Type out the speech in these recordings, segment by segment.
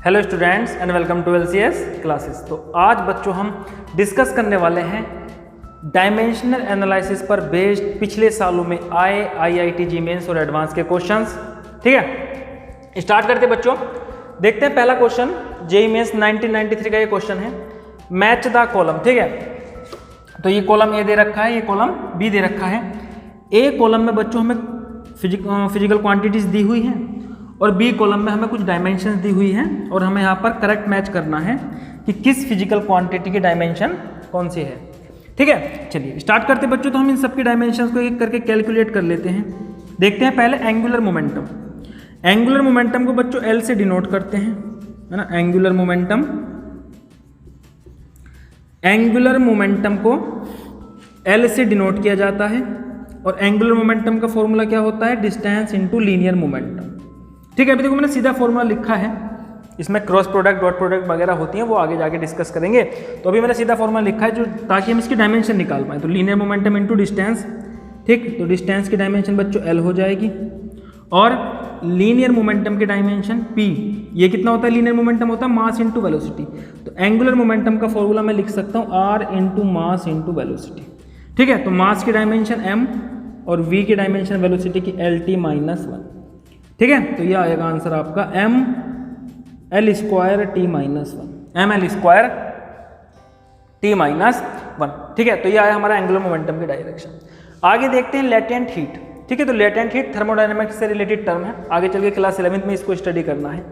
Hello students and welcome to LCS classes. तो आज बच्चों हम डिस्कस करने वाले हैं डायमेंशनल एनालिसिस पर बेस्ड पिछले सालों में आए IIT जी मेंस और एडवांस के क्वेश्चंस। ठीक है, स्टार्ट करते हैं बच्चों। देखते हैं पहला क्वेश्चन जेईई मेंस 1993 का ये क्वेश्चन है, मैच द कॉलम। ठीक है, तो ये कॉलम ए दे रखा है, ये कॉलम बी दे रखा है। ए कॉलम में बच्चों हमें फिजिकल क्वांटिटीज दी हुई हैं और बी कॉलम में हमें कुछ डायमेंशंस दी हुई हैं और हमें यहाँ पर करेक्ट मैच करना है कि किस फिजिकल क्वांटिटी की डायमेंशन कौन सी है। ठीक है, चलिए स्टार्ट करते हैं बच्चों। तो हम इन सब की डायमेंशंस को एक करके कैलकुलेट कर लेते हैं। देखते हैं पहले एंगुलर मोमेंटम। एंगुलर मोमेंटम को बच्चों एल से डिनोट करते हैं, है ना। एंगुलर मोमेंटम को एल से डिनोट किया जाता है और एंगुलर मोमेंटम का फॉर्मूला क्या होता है, डिस्टेंस इनटू लीनियर मोमेंटम। ठीक है, अभी देखो मैंने सीधा फॉर्मूला लिखा है, इसमें क्रॉस प्रोडक्ट डॉट प्रोडक्ट वगैरह होती हैं, वो आगे जाके डिस्कस करेंगे। तो अभी मैंने सीधा फॉर्मूला लिखा है जो ताकि हम इसकी डायमेंशन निकाल पाएँ। तो लीनियर मोमेंटम इनटू डिस्टेंस, ठीक, तो डिस्टेंस की डायमेंशन बच्चों एल हो जाएगी और लीनियर मोमेंटम की डायमेंशन पी। ये कितना होता है, लीनियर मोमेंटम होता है मास इंटू वेलोसिटी। तो एंगुलर मोमेंटम का फॉर्मूला मैं लिख सकता हूँ R into mass into velocity. ठीक है, तो मास की डायमेंशन एम और वी की डायमेंशन वेलोसिटी की LT-1। ठीक है, तो ये आएगा आंसर आपका ML²T-1। ठीक है, तो ये आया हमारा एंगुलर मोमेंटम की डायरेक्शन। आगे देखते हैं लेटेंट हीट। ठीक है, तो लेटेंट हीट थर्मोडायनेमिक्स से रिलेटेड टर्म है, आगे चल के क्लास 11th में इसको स्टडी करना है।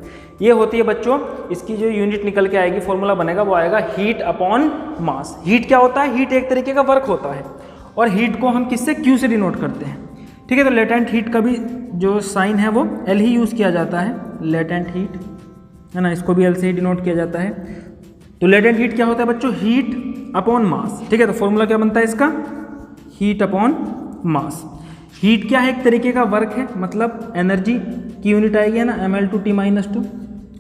ये होती है बच्चों, इसकी जो यूनिट निकल के आएगी, फॉर्मूला बनेगा, वो आएगा हीट अपॉन मास। हीट क्या होता है, हीट एक तरीके का वर्क होता है और हीट को हम किससे, Q से डिनोट करते हैं। ठीक है, तो लेटेंट हीट का भी जो साइन है वो L ही यूज़ किया जाता है, लेटेंट हीट, है ना, इसको भी L से ही डिनोट किया जाता है। तो लेटेंट हीट क्या होता है बच्चों, हीट अपॉन मास। ठीक है, तो फॉर्मूला क्या बनता है इसका, हीट अपॉन मास। हीट क्या है, एक तरीके का वर्क है, मतलब एनर्जी की यूनिट आएगी, है ना, ML/T-2।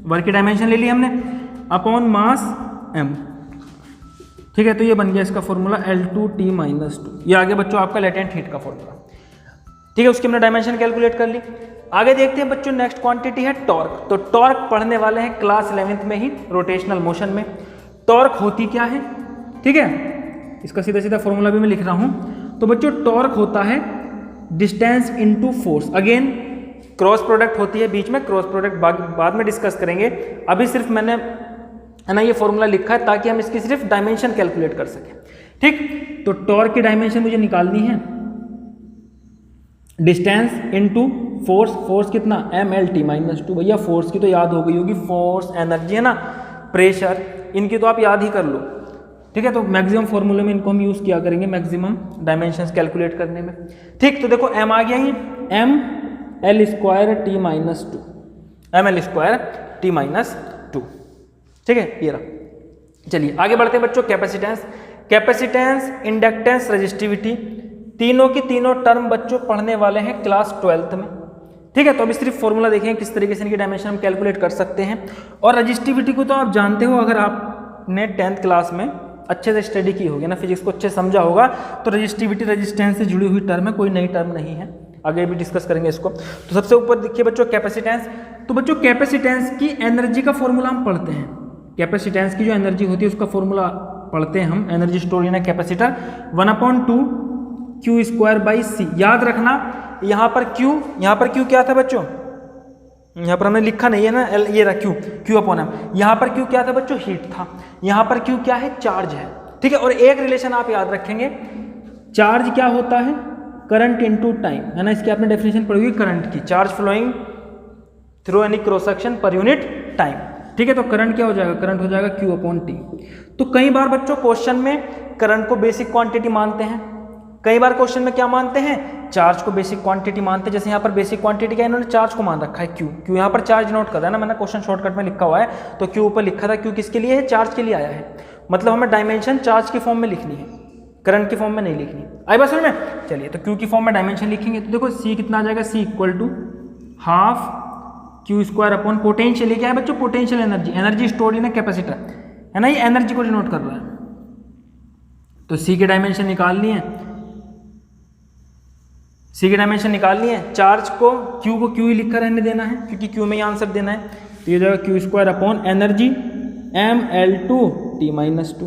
वर्क की डायमेंशन ले ली हमने, अपॉन मास m। ठीक है, तो ये बन गया इसका फॉर्मूला L/T-2। ये आगे बच्चों आपका लेटेंट हीट का फॉर्मूला। ठीक है, उसकी हमने डायमेंशन कैलकुलेट कर ली। आगे देखते हैं बच्चों, नेक्स्ट क्वांटिटी है टॉर्क। तो टॉर्क पढ़ने वाले हैं क्लास 11th में ही, रोटेशनल मोशन में। टॉर्क होती क्या है, ठीक है, इसका सीधा सीधा फॉर्मूला भी मैं लिख रहा हूं। तो बच्चों टॉर्क होता है distance into force. Again cross product होती है बीच में, क्रॉस प्रोडक्ट बाद में डिस्कस करेंगे। अभी सिर्फ मैंने, है ना, ये फॉर्मूला लिखा है ताकि हम इसकी सिर्फ डायमेंशन कैलकुलेट कर सकें। ठीक, तो टॉर्क की डायमेंशन मुझे निकालनी है, डिस्टेंस इनटू फोर्स। फोर्स कितना, ML/T-2। भैया फोर्स की तो याद हो गई होगी, फोर्स, एनर्जी, है ना, प्रेशर, इनकी तो आप याद ही कर लो। ठीक है, तो मैक्सिमम फॉर्मूले में इनको हम यूज़ किया करेंगे मैक्सिमम डायमेंशंस कैलकुलेट करने में। ठीक, तो देखो m आ गया ही, ML²T-2। ठीक है, ये रहा। चलिए आगे बढ़ते हैं बच्चों। कैपेसिटेंस, इंडक्टेंस, रेजिस्टिविटी, तीनों की तीनों टर्म बच्चों पढ़ने वाले हैं क्लास 12th में। ठीक है, तो अभी सिर्फ फॉर्मूला देखें किस तरीके से इनकी डायमेंशन हम कैलकुलेट कर सकते हैं। और रजिस्टिविटी को तो आप जानते हो, अगर आपने 10th क्लास में अच्छे से स्टडी की होगी ना, फिजिक्स को अच्छे से समझा होगा, तो रजिस्टिविटी रेजिस्टेंस से जुड़ी हुई टर्म है, कोई नई टर्म नहीं है। आगे भी डिस्कस करेंगे इसको। तो सबसे ऊपर देखिए बच्चों कैपेसिटेंस। तो बच्चों कैपेसिटेंस की एनर्जी का फॉर्मूला हम पढ़ते हैं। कैपेसिटेंस की जो एनर्जी होती है उसका फॉर्मूला पढ़ते हैं हम, energy store in capacitor 1/2 Q²/C। याद रखना यहाँ पर Q क्या था बच्चों, यहाँ पर हमने लिखा नहीं है ना, ये रहा Q/M। यहाँ पर Q क्या था बच्चों, हीट था। यहाँ पर Q क्या है, चार्ज है। ठीक है, और एक रिलेशन आप याद रखेंगे, चार्ज क्या होता है, करंट इनटू टाइम, है ना। इसकी आपने डेफिनेशन पढ़ी हुई करंट की, charge flowing through any cross section per unit time. ठीक है, तो करंट क्या हो जाएगा, करंट हो जाएगा Q/T। तो कई बार बच्चों क्वेश्चन में करंट को बेसिक क्वांटिटी मानते हैं, कई बार क्वेश्चन में क्या मानते हैं, चार्ज को बेसिक क्वांटिटी मानते हैं। जैसे यहाँ पर बेसिक क्वांटिटी क्या, इन्होंने चार्ज को मान रखा है Q यहाँ पर चार्ज नोट कर रहा है ना, मैंने क्वेश्चन शॉर्टकट में लिखा हुआ है, तो Q ऊपर लिखा था, Q किसके लिए है, चार्ज के लिए आया है। मतलब हमें डायमेंशन चार्ज की फॉर्म में लिखनी है, करंट की फॉर्म में नहीं लिखनी। आई बात समझ में। चलिए, तो Q की फॉर्म में डायमेंशन लिखेंगे तो देखो C कितना आ जाएगा, C = ½ Q² पोटेंशियल। क्या है बच्चों, potential energy stored in capacitor, है ना, ये एनर्जी को डिनोट कर रहा है। तो C की डायमेंशन निकालनी है, चार्ज को Q ही लिखकर रहने देना है क्योंकि Q में ही आंसर देना है। तो ये हो जाएगा Q square upon energy mL2T-2।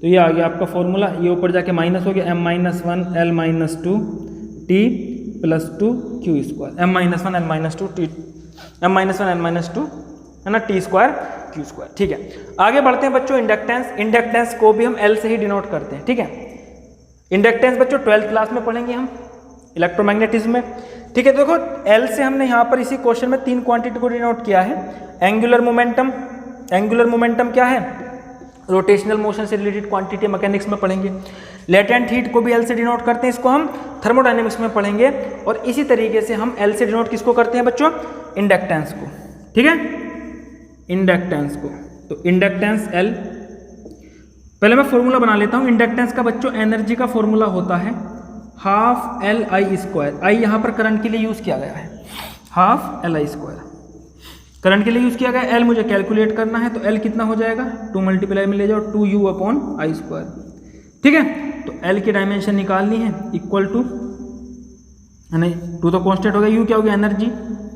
तो ये आ गया आपका फॉर्मूला, ये ऊपर जाके माइनस हो गया m-1 L-2 T plus 2 Q square m-1 L-2 T m-1 L-2 है ना T स्क्वायर क्यू स्क्वायर। ठीक है, आगे बढ़ते हैं बच्चों। इंडक्टेंस, इंडक्टेंस को भी हम L से ही डिनोट करते हैं। ठीक है, इंडक्टेंस बच्चों 12th क्लास में पढ़ेंगे हम इलेक्ट्रोमैग्नेटिज्म में। ठीक है, देखो L से हमने यहाँ पर इसी क्वेश्चन में 3 क्वांटिटी को डिनोट किया है। एंगुलर मोमेंटम, एंगुलर मोमेंटम क्या है? रोटेशनल मोशन से रिलेटेड क्वांटिटी मैकेनिक्स में पढ़ेंगे। लेटेंट हीट को भी L से डिनोट करते हैं, इसको हम थर्मोडायनेमिक्स में पढ़ेंगे। और इसी तरीके से हम L से डिनोट किसको करते हैं बच्चों? इंडक्टेंस को। ठीक है, इंडक्टेंस को। तो इंडक्टेंस L, पहले मैं फॉर्मूला बना लेता हूँ। इंडक्टेंस का बच्चों एनर्जी का फॉर्मूला होता है हाफ LI²। आई यहाँ पर करंट के लिए यूज़ किया गया है, हाफ LI² करंट के लिए यूज़ किया गया। L मुझे कैलकुलेट करना है, तो L कितना हो जाएगा? 2 मल्टीप्लाई में ले जाओ 2U/I²। ठीक है, तो L की डायमेंशन निकालनी है, इक्वल टू, नहीं 2 तो कॉन्स्टेंट हो गया, U क्या हो गया? एनर्जी,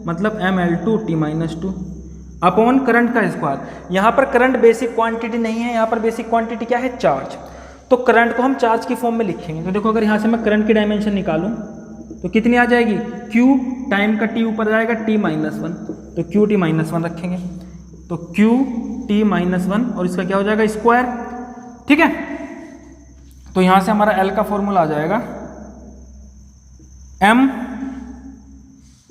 मतलब mL2T-2 अपॉन करंट का स्क्वायर। यहाँ पर करंट बेसिक क्वांटिटी नहीं है, यहाँ पर बेसिक क्वांटिटी क्या है? चार्ज। तो करंट को हम चार्ज की फॉर्म में लिखेंगे। तो देखो, अगर यहाँ से मैं करंट की डायमेंशन निकालूं तो कितनी आ जाएगी? Q टाइम का T ऊपर जाएगा T-1, तो QT-1 रखेंगे, तो QT-1 और इसका क्या हो जाएगा? स्क्वायर। ठीक है, तो यहाँ से हमारा L का फॉर्मूला आ जाएगा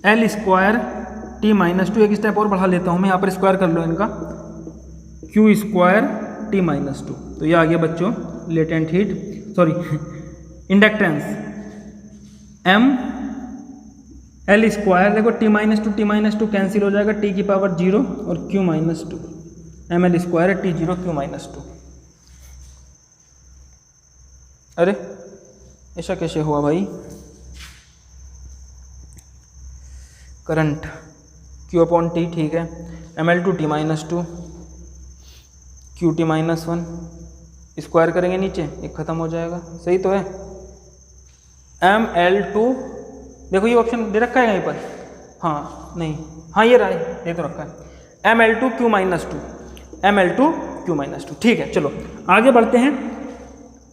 mL²T-2। एक स्टेप और बढ़ा लेता हूँ मैं, यहाँ पर स्क्वायर कर लो इनका, Q²T-2। तो ये आ गया बच्चों latent heat, sorry inductance mL²। देखो T-2 कैंसिल हो जाएगा, T की पावर 0 और Q-2 mL² T0 Q-2। अरे ऐसा कैसे हुआ भाई? करंट Q/T, ठीक है, mL2T-2 QT-1 स्क्वायर करेंगे नीचे, एक खत्म हो जाएगा, सही तो है। mL2, देखो ये ऑप्शन दे रखा है यहीं पर, हाँ नहीं, हाँ ये रहा है, ये तो रखा है, mL2Q-2 mL2Q-2। ठीक है, चलो आगे बढ़ते हैं।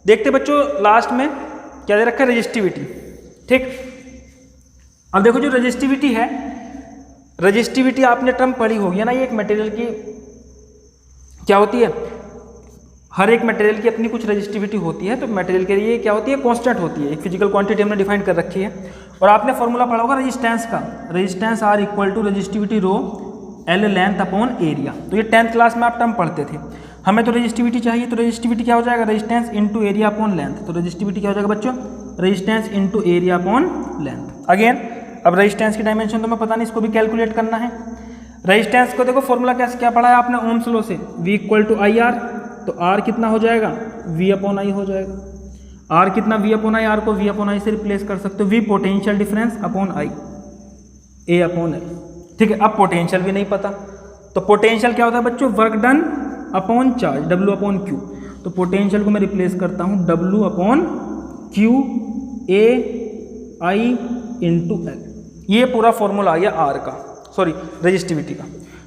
देखते बच्चों लास्ट में क्या दे रखा है? रेजिस्टिविटी। ठीक, अब देखो जो रेजिस्टिविटी है, रेजिस्टिविटी आपने टर्म पढ़ी होगी ना, ये एक मटेरियल की क्या होती है? हर एक मटेरियल की अपनी कुछ रेजिस्टिविटी होती है। तो मटेरियल के लिए क्या होती है? कांस्टेंट होती है, एक फिजिकल क्वांटिटी हमने डिफाइन कर रखी है। और आपने फॉर्मूला पढ़ा होगा रेजिस्टेंस का, resistance R equal to resistivity rho L length upon area. तो ये 10th क्लास में आप टर्म पढ़ते थे। हमें तो रेजिस्टिविटी चाहिए, तो रेजिस्टिविटी क्या हो जाएगा? Resistance into area upon length. तो रेजिस्टिविटी क्या हो जाएगा बच्चों? Resistance into area upon length. Again अब रेजिस्टेंस की डायमेंशन तो मैं पता नहीं, इसको भी कैलकुलेट करना है। रेजिस्टेंस को देखो फॉर्मूला कैसे क्या पढ़ा है आपने? ओम्स लॉ से, V इक्वल टू IR। तो R कितना हो जाएगा? V/I हो जाएगा। R कितना? V/I। R को V/I से रिप्लेस कर सकते हो। V potential difference upon I, A/L। ठीक है, अब पोटेंशियल भी नहीं पता, तो पोटेंशियल क्या होता है बच्चों? Work done upon charge, W/Q। तो पोटेंशियल को मैं रिप्लेस करता हूँ W/Q AI इंटू L। ये पूरा फॉर्मूला आ गया R का, सॉरी रेजिस्टिविटी का।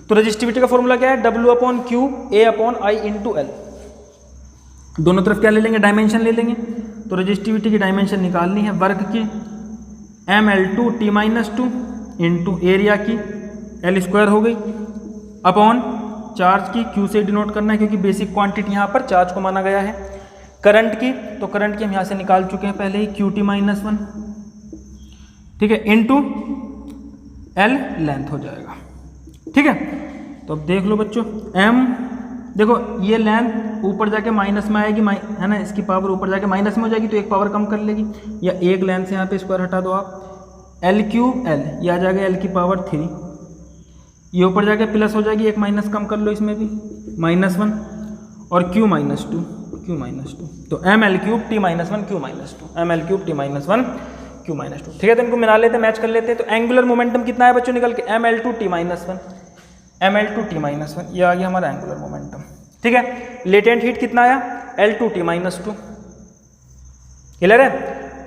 तो रेजिस्टिविटी का फॉर्मूला क्या है? W/Q A/I into L। दोनों तरफ क्या ले लेंगे? डायमेंशन ले लेंगे। तो रेजिस्टिविटी की डायमेंशन निकालनी है वर्क की, mL2T-2 इंटू एरिया की L² हो गई, अपॉन चार्ज की Q से डिनोट करना है क्योंकि बेसिक क्वांटिटी यहाँ पर चार्ज को माना गया है। करंट की, तो करंट की हम यहाँ से निकाल चुके हैं पहले ही, QT-1, ठीक है, इंटू L लेंथ हो जाएगा। ठीक है, तो अब देख लो बच्चों, M देखो ये लेंथ ऊपर जाके माइनस में आएगी, है ना, इसकी पावर ऊपर जाके माइनस में हो जाएगी, तो एक पावर कम कर लेगी, या एक लेंथ से यहाँ पे स्क्वायर हटा दो आप, L³ L, ये आ जाएगा L की पावर 3, ये ऊपर जाके प्लस हो जाएगी, एक माइनस कम कर लो इसमें भी, -1 और Q-2 तो mL³ T-1 Q-2 mL³ T-1 Q-2। ठीक है, तो इनको मिला लेते हैं, मैच कर लेते हैं। तो एंगुलर मोमेंटम कितना है बच्चों निकल के? mL2T-1 ये आ गया हमारा एंगुलर मोमेंटम। ठीक है, लेटेंट हीट कितना आया? L2T-2। क्लियर है?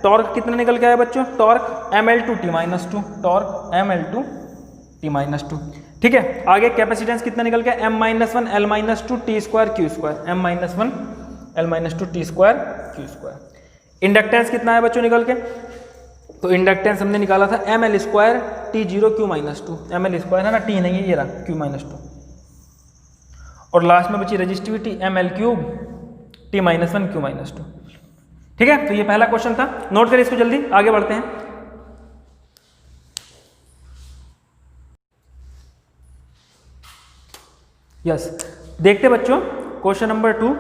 टॉर्क कितना निकल के आया बच्चों? Torque mL2T-2, torque mL2T-2। ठीक है, आगे कैपेसिटेंस कितना निकल गया, m-1 L-2 T square Q square, m-1 L-2 T square Q square. Inductance कितना है बच्चों निकल के, तो इंडक्टेंस हमने निकाला था ml square T0 Q-2, ml square है ना, T नहीं है ये रहा Q-2, और लास्ट में बची रजिस्टिविटी ml³ T-1 Q-2। ठीक है, तो ये पहला क्वेश्चन था, नोट करिए इसको जल्दी, आगे बढ़ते हैं। यस, देखते बच्चों क्वेश्चन नंबर 2।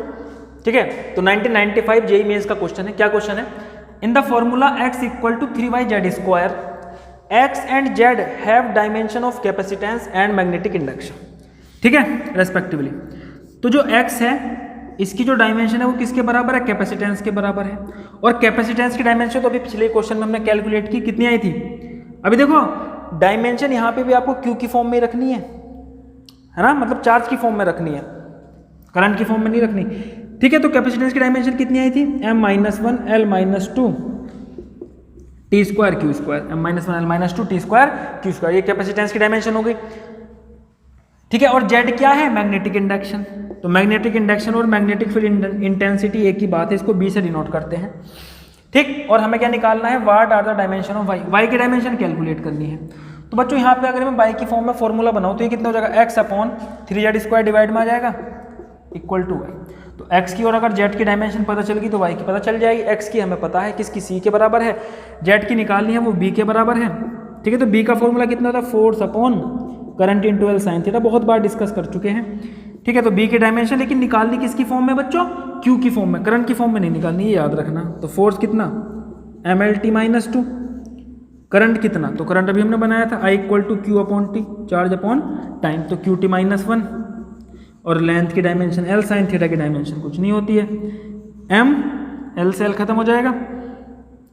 ठीक है, तो 1995 जेईई मेंस का क्वेश्चन है। क्या क्वेश्चन है, in the formula x equal to 3yz square x and z have dimension of capacitance and magnetic induction, ठीक है, रेस्पेक्टिवली। तो जो x है इसकी जो डायमेंशन है वो किसके बराबर है, कैपेसिटेंस के बराबर है। और कैपेसिटेंस की डायमेंशन तो अभी पिछले क्वेश्चन में हमने कैलकुलेट की, कितनी आई थी, अभी देखो डायमेंशन यहाँ पे भी आपको क्यू की फॉर्म में रखनी है ना, मतलब चार्ज की फॉर्म में रखनी है, करंट की फॉर्म में नहीं रखनी। ठीक है, तो कैपेसिटेंस की डायमेंशन कितनी आई थी, m-1 L-2 T square Q square, m-1 L-2 T square Q square, ये कैपेसिटेंस की डायमेंशन हो गई। ठीक है, और Z क्या है, मैग्नेटिक इंडक्शन। तो मैग्नेटिक इंडक्शन और मैग्नेटिक फील्ड इंटेंसिटी एक ही बात है, इसको B से डिनोट करते हैं। ठीक, और हमें क्या निकालना है, what are the dimension of y की डायमेंशन कैलकुलेट करनी है। तो बच्चों यहाँ पे अगर मैं y की फॉर्म में फॉर्मूला बनाऊँ तो ये कितना हो जाएगा, x/3z स्क्वायर डिवाइड में आ जाएगा इक्वल टू y। तो x की और अगर z की डायमेंशन पता चल गई तो y की पता चल जाएगी। x की हमें पता है किसकी, c के बराबर है, z की निकालनी है वो b के बराबर है। ठीक है, तो b का फॉर्मूला कितना होता है, force upon current into L sine theta, बहुत बार डिस्कस कर चुके हैं। ठीक है, तो b की डायमेंशन लेकिन निकालनी किसकी फॉर्म में बच्चों, q की फॉर्म में, करंट की फॉर्म में नहीं निकालनी, ये याद रखना। तो फोर्स कितना, mlt-2, करंट कितना, तो करंट अभी हमने बनाया था I equal to Q upon T, charge upon time, तो QT-1, और लेंथ की डायमेंशन L साइन थीटा की डायमेंशन कुछ नहीं होती है, m, L से L खत्म हो जाएगा।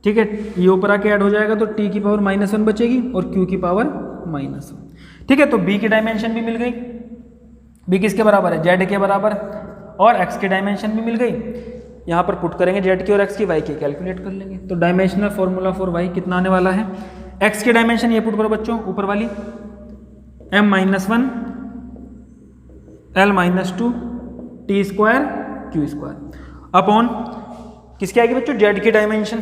ठीक है, ये ऊपर आके ऐड हो जाएगा तो T की पावर -1 बचेगी और Q की पावर -1। ठीक है, तो B की डायमेंशन भी मिल गई, B किसके बराबर है, Z के बराबर, और X की डायमेंशन भी मिल गई। यहाँ पर पुट करेंगे Z की और X की, Y की कैलकुलेट कर लेंगे। तो डायमेंशनल फॉर्मूला फॉर Y कितना आने वाला है, X की डायमेंशन ये पुट करो बच्चों ऊपर वाली, m-1 L-2 T square Q square upon किसकी आएगी बच्चों, Z की डायमेंशन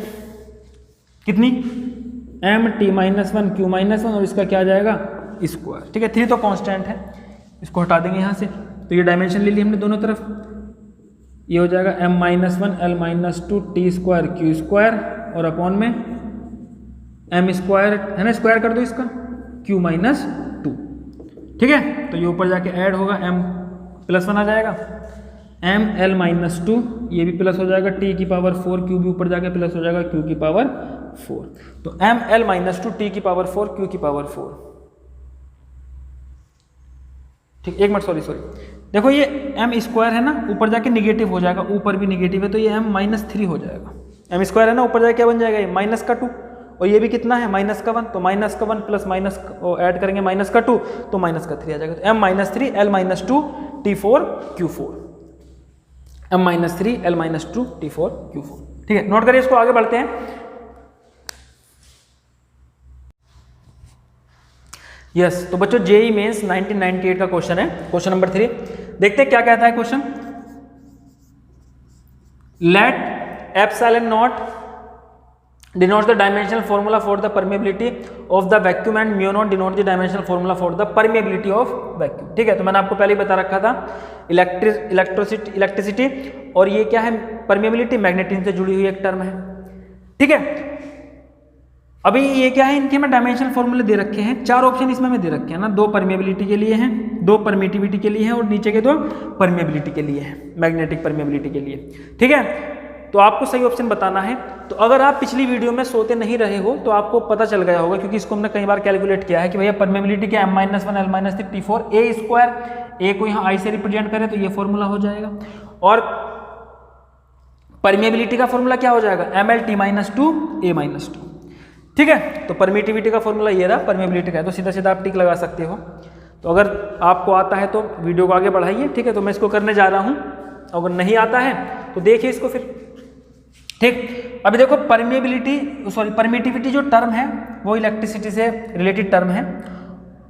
कितनी, m-T-1 Q-1, और इसका क्या आ जाएगा, स्क्वायर। ठीक है, 3 तो कांस्टेंट है, इसको हटा देंगे यहाँ से। तो ये डायमेंशन ले ली हमने दोनों तरफ, ये हो जाएगा m-1 L-2 T square Q square, और अपॉन में m स्क्वायर है ना, स्क्वायर कर दो इसका, Q-2। ठीक है, तो ये ऊपर जाके ऐड होगा, m+1 आ जाएगा, m L-2, ये भी प्लस हो जाएगा, T की पावर 4, Q भी ऊपर जाके प्लस हो जाएगा, Q की पावर 4। तो m L-2 T की पावर 4 Q की पावर 4। ठीक, एक मिनट, सॉरी देखो ये m स्क्वायर है ना, ऊपर जाके निगेटिव हो जाएगा, ऊपर भी निगेटिव है तो ये m-3 हो जाएगा। m स्क्वायर है ना, ऊपर जाके क्या बन जाएगा, ये -2, और ये भी कितना है, -1, तो -1 प्लस माइनस ऐड करेंगे -2 तो -3 आ जाएगा। तो m-3 L-2 T4 Q4, m-3 L-2 T4 Q4। ठीक है, नोट करिए इसको, आगे बढ़ते हैं। यस, तो बच्चों जेईई मेंस 1998 का क्वेश्चन है, क्वेश्चन नंबर 3। देखते हैं क्या कहता है question, let epsilon naught denotes the dimensional formula for the permeability of the vacuum and mu naught denote the dimensional formula for the permeability of vacuum। ठीक है, तो मैंने आपको पहले ही बता रखा था इलेक्ट्रिसिटी और ये क्या है, परमेबिलिटी, मैग्नेटिज्म से जुड़ी हुई एक टर्म है। ठीक है, अभी ये क्या है, इनके में डायमेंशनल फॉर्मूले दे रखे हैं, 4 ऑप्शन इसमें में दे रखे हैं ना, 2 परमेबिलिटी के लिए हैं, 2 परमिटिविटी के लिए हैं, और नीचे के 2 परमेबिलिटी के लिए हैं, मैग्नेटिक परमेबिलिटी के लिए। ठीक है, तो आपको सही ऑप्शन बताना है। तो अगर आप पिछली वीडियो में सोते नहीं रहे हो तो आपको पता चल गया होगा, क्योंकि इसको हमने कई बार कैलकुलेट किया है कि भैया परमेबिलिटी क्या, m-1 L-3 T4 A square, ए को यहाँ I से रिप्रेजेंट करें तो ये फॉर्मूला हो जाएगा, और परमेबिलिटी का फॉर्मूला क्या हो जाएगा, ml-2 A-2। ठीक है, तो परमिटिविटी का फॉर्मूला ये रहा, परमेबिलिटी का है, तो सीधा सीधा आप टिक लगा सकते हो। तो अगर आपको आता है तो वीडियो को आगे बढ़ाइए। ठीक है, तो मैं इसको करने जा रहा हूँ, अगर नहीं आता है तो देखिए इसको फिर। ठीक, अभी देखो परमिटिविटी जो टर्म है वो इलेक्ट्रिसिटी से रिलेटेड टर्म है,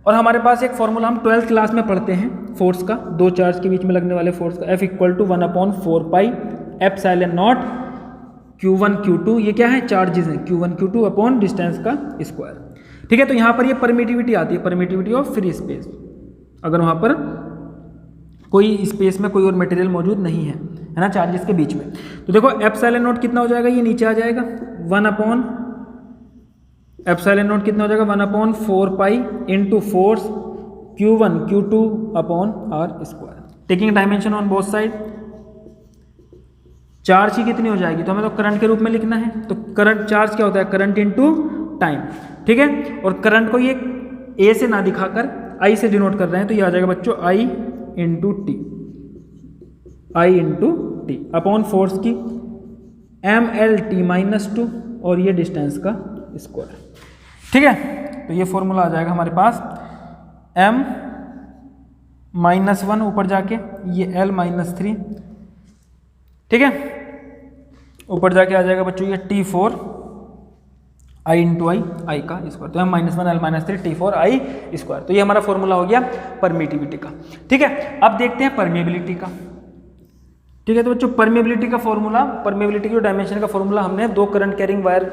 और हमारे पास एक फॉर्मूला हम 12th क्लास में पढ़ते हैं फोर्स का, दो चार्ज के बीच में लगने वाले फोर्स का, F equal to 1/4 pi epsilon naught Q1 Q2, ये क्या है, चार्जेस हैं, Q1 Q2 अपॉन डिस्टेंस का स्क्वायर। ठीक है, तो यहाँ पर ये परमिटिविटी आती है, परमिटिविटी ऑफ फ्री स्पेस, अगर वहाँ पर कोई स्पेस में कोई और मटेरियल मौजूद नहीं है ना चार्जेस के बीच में। तो देखो एप्सिलॉन नॉट कितना हो जाएगा, ये नीचे आ जाएगा 1/, एप्सिलॉन नॉट कितना हो जाएगा 1/4 pi into force Q1 Q2 upon r square, taking dimension on both side. Charge की कितनी हो जाएगी, तो हमें तो करंट के रूप में लिखना है, तो करंट चार्ज क्या होता है, करंट इनटू टाइम। ठीक है, और करंट को ये ए से ना दिखाकर आई से डिनोट कर रहे हैं, तो ये आ जाएगा बच्चों आई इंटू टी अपॉन फोर्स की mL/t-2 और ये डिस्टेंस का स्क्वायर। ठीक है, तो ये फॉर्मूला आ जाएगा हमारे पास m-1 ऊपर जाके ये L-3, ठीक है, ऊपर जाके आ जाएगा बच्चों ये T4 I इंटू आई का स्क्वायर, तो m-1 L-3 T4 I square. तो ये हमारा फॉर्मूला हो गया परमिटिविटी का। ठीक है, अब देखते हैं परमिएबिलिटी का। ठीक है, तो बच्चों परमिएबिलिटी का फॉर्मूला, परमिएबिलिटी की डायमेंशन का फॉर्मूला हमने दो करंट कैरिंग वायर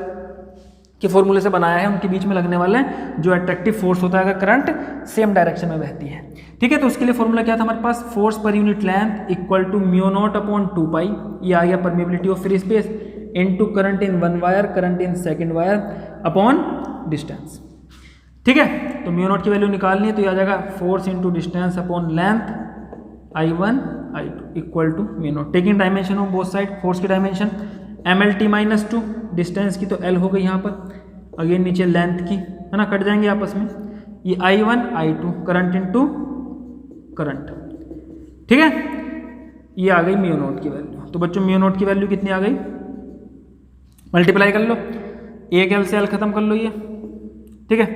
के फॉर्मूले से बनाया है, उनके बीच में लगने वाले जो अट्रैक्टिव फोर्स होता है अगर करंट सेम डायरेक्शन में बहती है। ठीक है, तो उसके लिए फॉर्मूला क्या था हमारे पास, force per unit length equal to μ0 upon 2 pi, ये आ गया permeability of free space, into current in one wire, current in second wire upon distance. ठीक है, तो μ0 की वैल्यू निकालनी है, तो ये आ जाएगा force into distance upon length I1 I2 equal to μ0, taking dimension of both side, force की डायमेंशन mL/t-2, डिस्टेंस की तो L हो गई यहाँ पर, अगेन नीचे लेंथ की है ना, कट जाएंगे आपस में, ये I1 I2 current into current. ठीक है, ये आ गई μ0 की वैल्यू। तो बच्चों μ0 की वैल्यू कितनी आ गई, मल्टीप्लाई कर लो, एक L से L खत्म कर लो ये। ठीक है,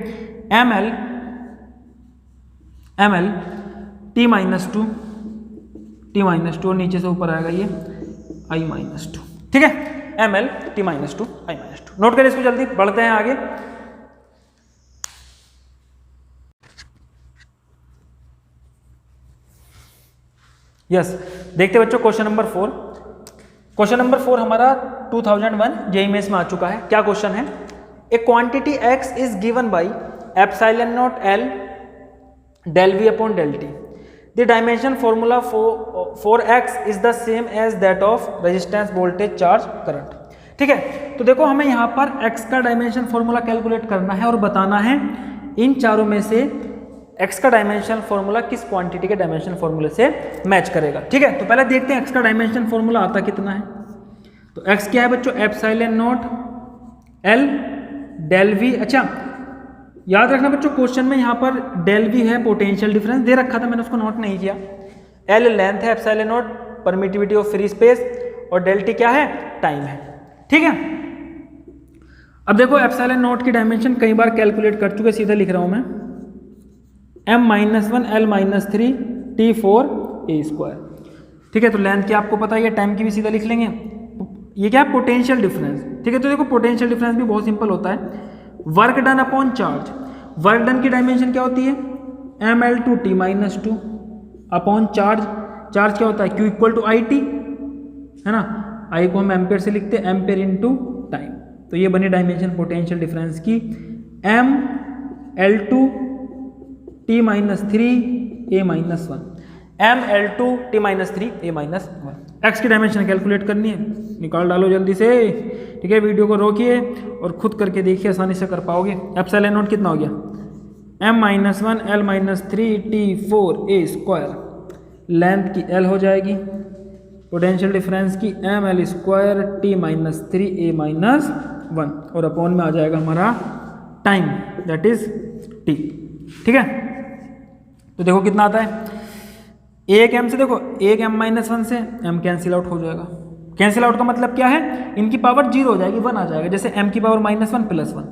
mL/t-2 और नीचे से ऊपर आएगा ये I-2। ठीक है, mL/t-2 I-2, नोट करें इसको, जल्दी बढ़ते हैं आगे। यस, देखते बच्चों क्वेश्चन नंबर 4। क्वेश्चन नंबर 4 हमारा 2001 जेईई मेंस में आ चुका है। क्या क्वेश्चन है, ए quantity x is given by epsilon not L del V upon del T. The dimension formula for x is the same as that of resistance, voltage, charge, current. ठीक है, तो देखो हमें यहाँ पर x का डायमेंशन फॉर्मूला कैलकुलेट करना है और बताना है इन चारों में से x का डायमेंशन फॉर्मूला किस क्वांटिटी के डायमेंशन फॉर्मूले से मैच करेगा। ठीक है, तो पहले देखते हैं x का डायमेंशन फॉर्मूला आता कितना है। तो x क्या है बच्चों, epsilon not L del V। अच्छा, याद रखना बच्चों क्वेश्चन में यहाँ पर डेल वी है, पोटेंशियल डिफरेंस दे रखा था, मैंने उसको नोट नहीं किया। एल लेंथ है, epsilon not permittivity of free space, और डेल टी क्या है, टाइम है। ठीक है, अब देखो एप्सिलॉन नॉट की डायमेंशन कई बार कैलकुलेट कर चुके, सीधा लिख रहा हूं मैं, m-1 L-3 T4 A square. ठीक है, तो लेंथ की आपको पता है, ये टाइम की भी सीधा लिख लेंगे। ये क्या है, पोटेंशियल डिफरेंस। ठीक है, तो देखो पोटेंशियल डिफरेंस भी बहुत सिंपल होता है, work done upon charge. Work done की डायमेंशन क्या होती है, mL/t-2 अपॉन चार्ज। चार्ज क्या होता है, Q इक्वल टू IT है ना, I को हम एम्पेयर से लिखते हैं, एम्पेयर इनटू टाइम। तो ये बनी डायमेंशन पोटेंशियल डिफरेंस की, mL/t-3 A-1, mL/t-3 A-1। x की डायमेंशन कैलकुलेट करनी है, निकाल डालो जल्दी से। ठीक है, वीडियो को रोकिए और खुद करके देखिए, आसानी से कर पाओगे। एप्सिलॉन नॉट कितना हो गया, m-1 L-3 T4 A square, length की L हो जाएगी, पोटेंशियल डिफरेंस की mL स्क्वायर T-3 A-1, और अपॉन में आ जाएगा हमारा टाइम, दैट इज T। ठीक है, तो देखो कितना आता है, एक m से देखो, एक m-1 से m कैंसिल आउट हो जाएगा। कैंसिल आउट का मतलब क्या है, इनकी पावर 0 हो जाएगी, 1 आ जाएगा, जैसे m की पावर -1 + 1।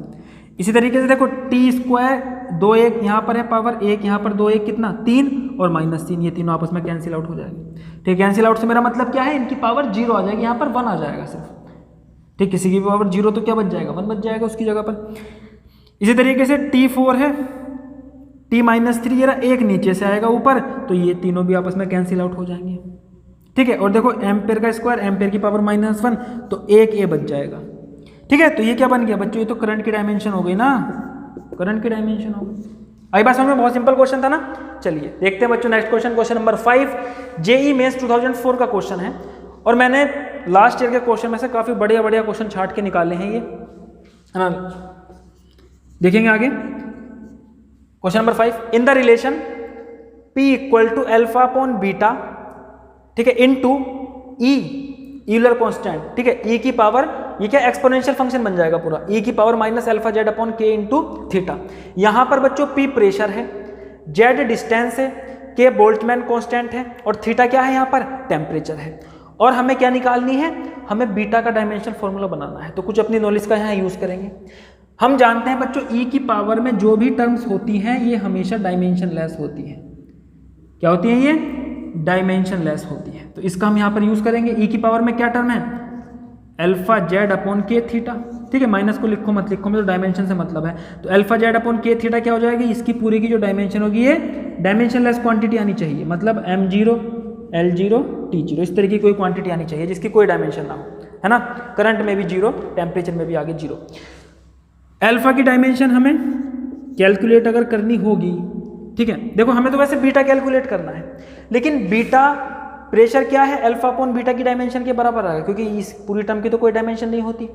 इसी तरीके से देखो t स्क्वायर, 2 1 यहाँ पर है पावर, 1 यहाँ पर, 2 1 कितना 3 और -3, ये तीनों आपस में कैंसिल आउट हो जाएगी। ठीक, कैंसिल आउट से मेरा मतलब क्या है, इनकी पावर 0 आ जाएगी, यहाँ पर 1 आ जाएगा सिर्फ। ठीक, किसी की पावर 0 तो क्या बच जाएगा, 1 बच जाएगा उसकी जगह पर। इसी तरीके से T4 है, T-3 ये रहा, एक नीचे से आएगा ऊपर, तो ये तीनों भी आपस में कैंसिल आउट हो जाएंगे। ठीक है, और देखो एम्पेयर का स्क्वायर एम्पेयर की पावर -1, तो एक ए बच जाएगा। ठीक है, तो ये क्या बन गया बच्चों, ये तो करंट की डायमेंशन हो गई ना, करंट की डायमेंशन हो गई। आई बात समझ में, बहुत सिंपल क्वेश्चन था ना। चलिए देखते हैं बच्चों next question, question number 5 JEE mains 2004 का क्वेश्चन है, और मैंने लास्ट ईयर के क्वेश्चन में से काफी बढ़िया बढ़िया क्वेश्चन छांट के निकाले हैं ये, है ना। देखेंगे आगे question number 5, in the relation P = α/β, ठीक है, इनटू E यूलर कांस्टेंट, ठीक है, E की पावर, ये क्या एक्सपोनेंशियल फंक्शन बन जाएगा पूरा, E की पावर -αz/k इंटू थीटा। यहां पर बच्चों P प्रेशर है, Z डिस्टेंस है, K बोल्ट्जमैन कांस्टेंट है, और थीटा क्या है यहाँ पर, टेम्परेचर है। और हमें क्या निकालनी है, हमें बीटा का डायमेंशन फॉर्मूला बनाना है, तो कुछ अपनी नॉलेज का यहाँ यूज करेंगे। हम जानते हैं बच्चों E की पावर में जो भी टर्म्स होती हैं ये हमेशा डायमेंशन लेस होती है। क्या होती है ये, डायमेंशन लेस होती है, तो इसका हम यहाँ पर यूज करेंगे। E की पावर में क्या टर्म है, αz/k थीटा, ठीक है, माइनस को लिखो मत लिखो, में तो डायमेंशन से मतलब है, तो αz/k थीटा क्या हो जाएगी, इसकी पूरी की जो डायमेंशन होगी ये डायमेंशन लेस क्वांटिटी आनी चाहिए, मतलब m0 L0 T0, इस तरह की कोई क्वांटिटी आनी चाहिए जिसकी कोई डायमेंशन ना हो, है ना। करंट में भी 0, टेम्परेचर में भी आगे 0। अल्फा की डायमेंशन हमें कैलकुलेट अगर करनी होगी, ठीक है, देखो हमें तो वैसे बीटा कैलकुलेट करना है, लेकिन बीटा प्रेशर क्या है, α/β की डायमेंशन के बराबर आएगा, क्योंकि इस पूरी टर्म की तो कोई डायमेंशन नहीं होती,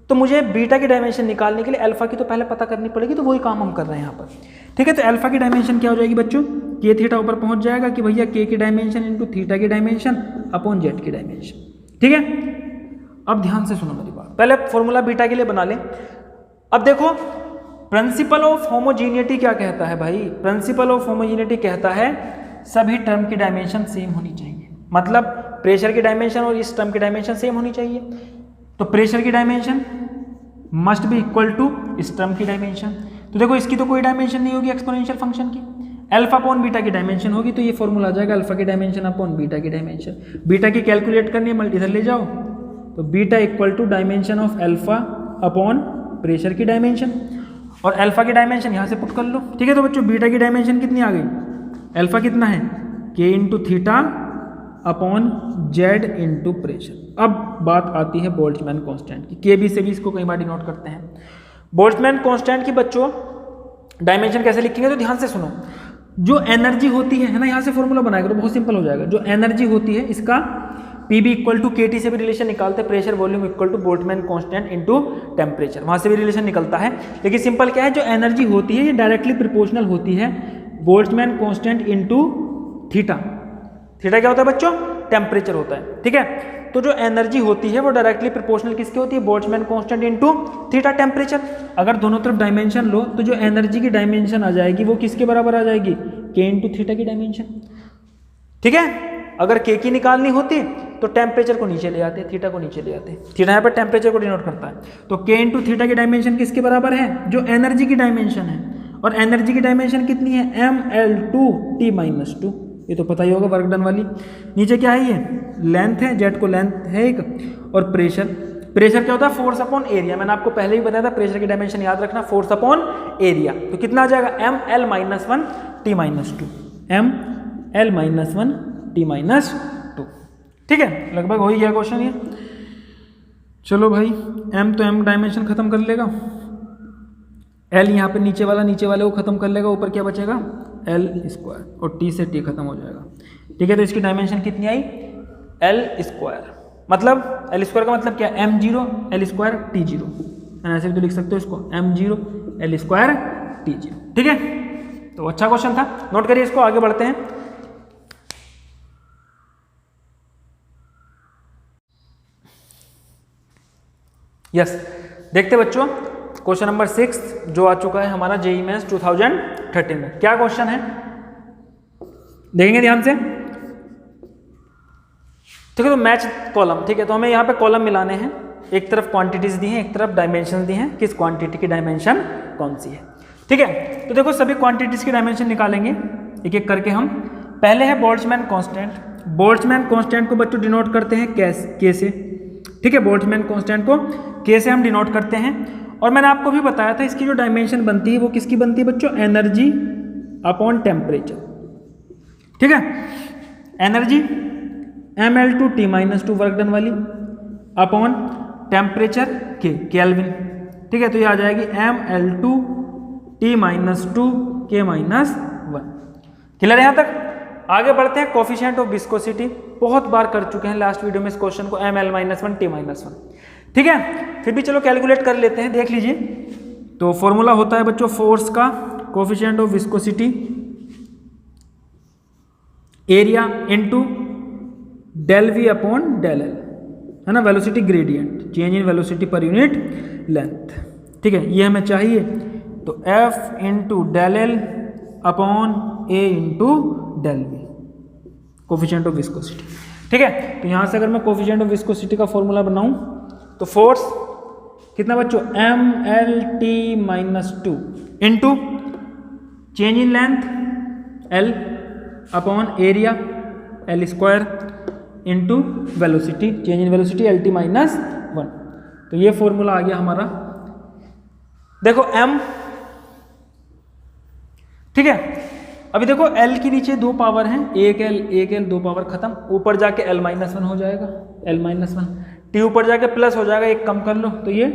तो मुझे बीटा की डायमेंशन निकालने के लिए अल्फा की तो पहले पता करनी पड़ेगी, तो वही काम हम कर रहे हैं यहाँ पर। ठीक है, तो अल्फा की डायमेंशन क्या हो जाएगी बच्चों, के थीटा ऊपर पहुंच जाएगा कि भैया के की डायमेंशन इंटू थीटा की डायमेंशन अपॉन जेड की डायमेंशन। ठीक है, अब ध्यान से सुनो मेरी बात, पहले फॉर्मूला बीटा के लिए बना लें। अब देखो प्रिंसिपल ऑफ होमोजीनिटी क्या कहता है भाई, प्रिंसिपल ऑफ होमोजीनिटी कहता है सभी टर्म की डायमेंशन सेम होनी चाहिए, मतलब प्रेशर की डायमेंशन और इस टर्म की डायमेंशन सेम होनी चाहिए। तो प्रेशर की dimension must be equal to इस टर्म की डायमेंशन, तो देखो इसकी तो कोई डायमेंशन नहीं होगी एक्सपोनेंशियल फंक्शन की, α/β की डायमेंशन होगी, तो ये फॉर्मूला आ जाएगा अल्फा की डायमेंशन अपॉन बीटा की डायमेंशन। बीटा की कैलकुलेट करनी है, मल्टी इधर ले जाओ, तो beta equal to dimension of alpha upon pressure की डायमेंशन, और अल्फा की डायमेंशन यहाँ से पुट कर लो। ठीक है, तो बच्चों बीटा की डायमेंशन कितनी आ गई, अल्फा कितना है, k into theta upon Z into pressure. अब बात आती है बोल्ट्जमैन कांस्टेंट की, के बी से भी इसको कई बार डिनोट करते हैं। बोल्ट्जमैन कांस्टेंट की बच्चों डायमेंशन कैसे लिखेंगे, तो ध्यान से सुनो, जो एनर्जी होती है ना, यहाँ से फॉर्मूला बनाएगा तो बहुत सिंपल हो जाएगा। जो एनर्जी होती है इसका Pb इक्वल टू KT से भी रिलेशन निकालते हैं, pressure volume equal to Boltzmann constant into temperature, वहाँ से भी रिलेशन निकलता है। लेकिन सिंपल क्या है, जो एनर्जी होती है ये डायरेक्टली प्रोपोर्शनल होती है Boltzmann constant into theta. Theta क्या होता है बच्चों, टेम्परेचर होता है। ठीक है, तो जो एनर्जी होती है वो डायरेक्टली प्रोपोर्शनल किसकी होती है, Boltzmann constant into theta temperature. अगर दोनों तरफ डायमेंशन लो तो जो एनर्जी की डायमेंशन आ जाएगी वो किसके बराबर आ जाएगी, k इंटू थीटा की डायमेंशन। ठीक है, अगर k की निकालनी होती तो टेम्परेचर को नीचे ले आते, थीटा को नीचे ले आते, थीटा यहाँ पर टेम्परेचर को डिनोट करता है, तो k इंटू थीटा की डायमेंशन किसके बराबर है, जो एनर्जी की डायमेंशन है, और एनर्जी की डायमेंशन कितनी है, mL2T-2, ये तो पता ही होगा वर्क डन वाली। नीचे क्या है, ये लेंथ है, जेट को लेंथ है एक, और प्रेशर, प्रेशर क्या होता है, फोर्स अपॉन एरिया। मैंने आपको पहले ही बताया था प्रेशर की डायमेंशन याद रखना, फोर्स अपॉन एरिया। तो कितना आ जाएगा, mL-1T-2, mL-1T-2। ठीक है, लगभग हो ही गया क्वेश्चन ये। चलो भाई, m तो m डायमेंशन खत्म कर लेगा, l यहाँ पे नीचे वाले को खत्म कर लेगा, ऊपर क्या बचेगा, L², और t से t खत्म हो जाएगा। ठीक है, तो इसकी डायमेंशन कितनी आई, L², मतलब L² का मतलब क्या, m0 L² T0, ऐसे भी तो लिख सकते हो इसको, m0 L² T0। ठीक है, तो अच्छा क्वेश्चन था, नोट करिए इसको, आगे बढ़ते हैं। यस, देखते बच्चों क्वेश्चन नंबर 6 जो आ चुका है हमारा जेईई मेंस 2013 में। क्या क्वेश्चन है देखेंगे ध्यान से। ठीक है, तो मैच कॉलम, ठीक है, तो हमें यहाँ पे कॉलम मिलाने हैं, एक तरफ क्वांटिटीज दी हैं, एक तरफ डायमेंशन दी हैं, किस क्वांटिटी की डायमेंशन कौन सी है। ठीक है, तो देखो सभी क्वांटिटीज की डायमेंशन निकालेंगे एक एक करके हम। पहले है बोल्ट्जमैन कांस्टेंट। बोल्ट्जमैन कांस्टेंट को बच्चों डिनोट करते हैं के से। ठीक है, बोल्ट्जमैन कांस्टेंट को के से हम डिनोट करते हैं, और मैंने आपको भी बताया था इसकी जो डायमेंशन बनती है वो किसकी बनती है बच्चों, एनर्जी अपॉन टेम्परेचर, ठीक है। एनर्जी mL2T-2 वर्क डन वाली अपॉन टेम्परेचर के केल्विन, ठीक है। तो ये आ जाएगी mL2T-2 K-1। क्लियर है यहाँ तक? आगे बढ़ते हैं। कोफिशिएंट ऑफ विस्कोसिटी बहुत बार कर चुके हैं लास्ट वीडियो में इस क्वेश्चन को, mL-1 T-1, ठीक है। फिर भी चलो कैलकुलेट कर लेते हैं, देख लीजिए। तो फॉर्मूला होता है बच्चों फोर्स का, coefficient of viscosity area into del V upon del L, है ना, velocity gradient, change in velocity per unit length, ठीक है। ये हमें चाहिए, तो F into del L upon A into del V, coefficient of viscosity, ठीक है। तो यहाँ से अगर मैं कोफिशिएंट ऑफ विस्कोसिटी का फॉर्मूला बनाऊं तो फोर्स कितना बच्चों, mL-T-2 into change in length L upon area L² into velocity, change in velocity L-T-1। तो ये फॉर्मूला आ गया हमारा। देखो m, ठीक है। अभी देखो L के नीचे दो पावर हैं, एक L दो पावर खत्म, ऊपर जाके L-1 हो जाएगा, L-1 T ऊपर जाके प्लस हो जाएगा, एक कम कर लो तो ये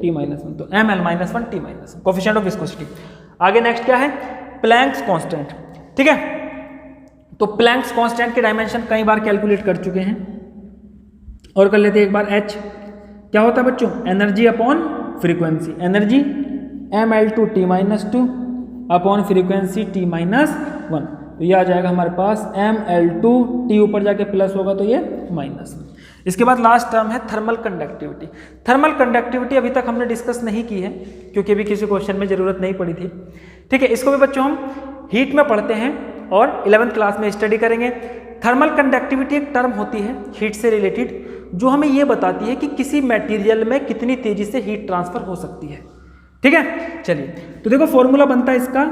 T-1, तो mL-1 T-1, coefficient of viscosity. आगे नेक्स्ट क्या है, प्लैंक्स कांस्टेंट, ठीक है। तो प्लैंक्स कांस्टेंट के डायमेंशन कई बार कैलकुलेट कर चुके हैं, और कर लेते हैं एक बार। H क्या होता है बच्चों, energy upon frequency, energy mL2T-2 upon frequency T-1, तो ये आ जाएगा हमारे पास mL2, T ऊपर जाके प्लस होगा तो ये माइनस। इसके बाद लास्ट टर्म है थर्मल कंडक्टिविटी। थर्मल कंडक्टिविटी अभी तक हमने डिस्कस नहीं की है, क्योंकि अभी किसी क्वेश्चन में जरूरत नहीं पड़ी थी, ठीक है। इसको भी बच्चों हम हीट में पढ़ते हैं और 11th क्लास में स्टडी करेंगे। थर्मल कंडक्टिविटी एक टर्म होती है हीट से रिलेटेड, जो हमें ये बताती है कि किसी मटेरियल में कितनी तेजी से हीट ट्रांसफर हो सकती है, ठीक है। चलिए, तो देखो फॉर्मूला बनता है इसका,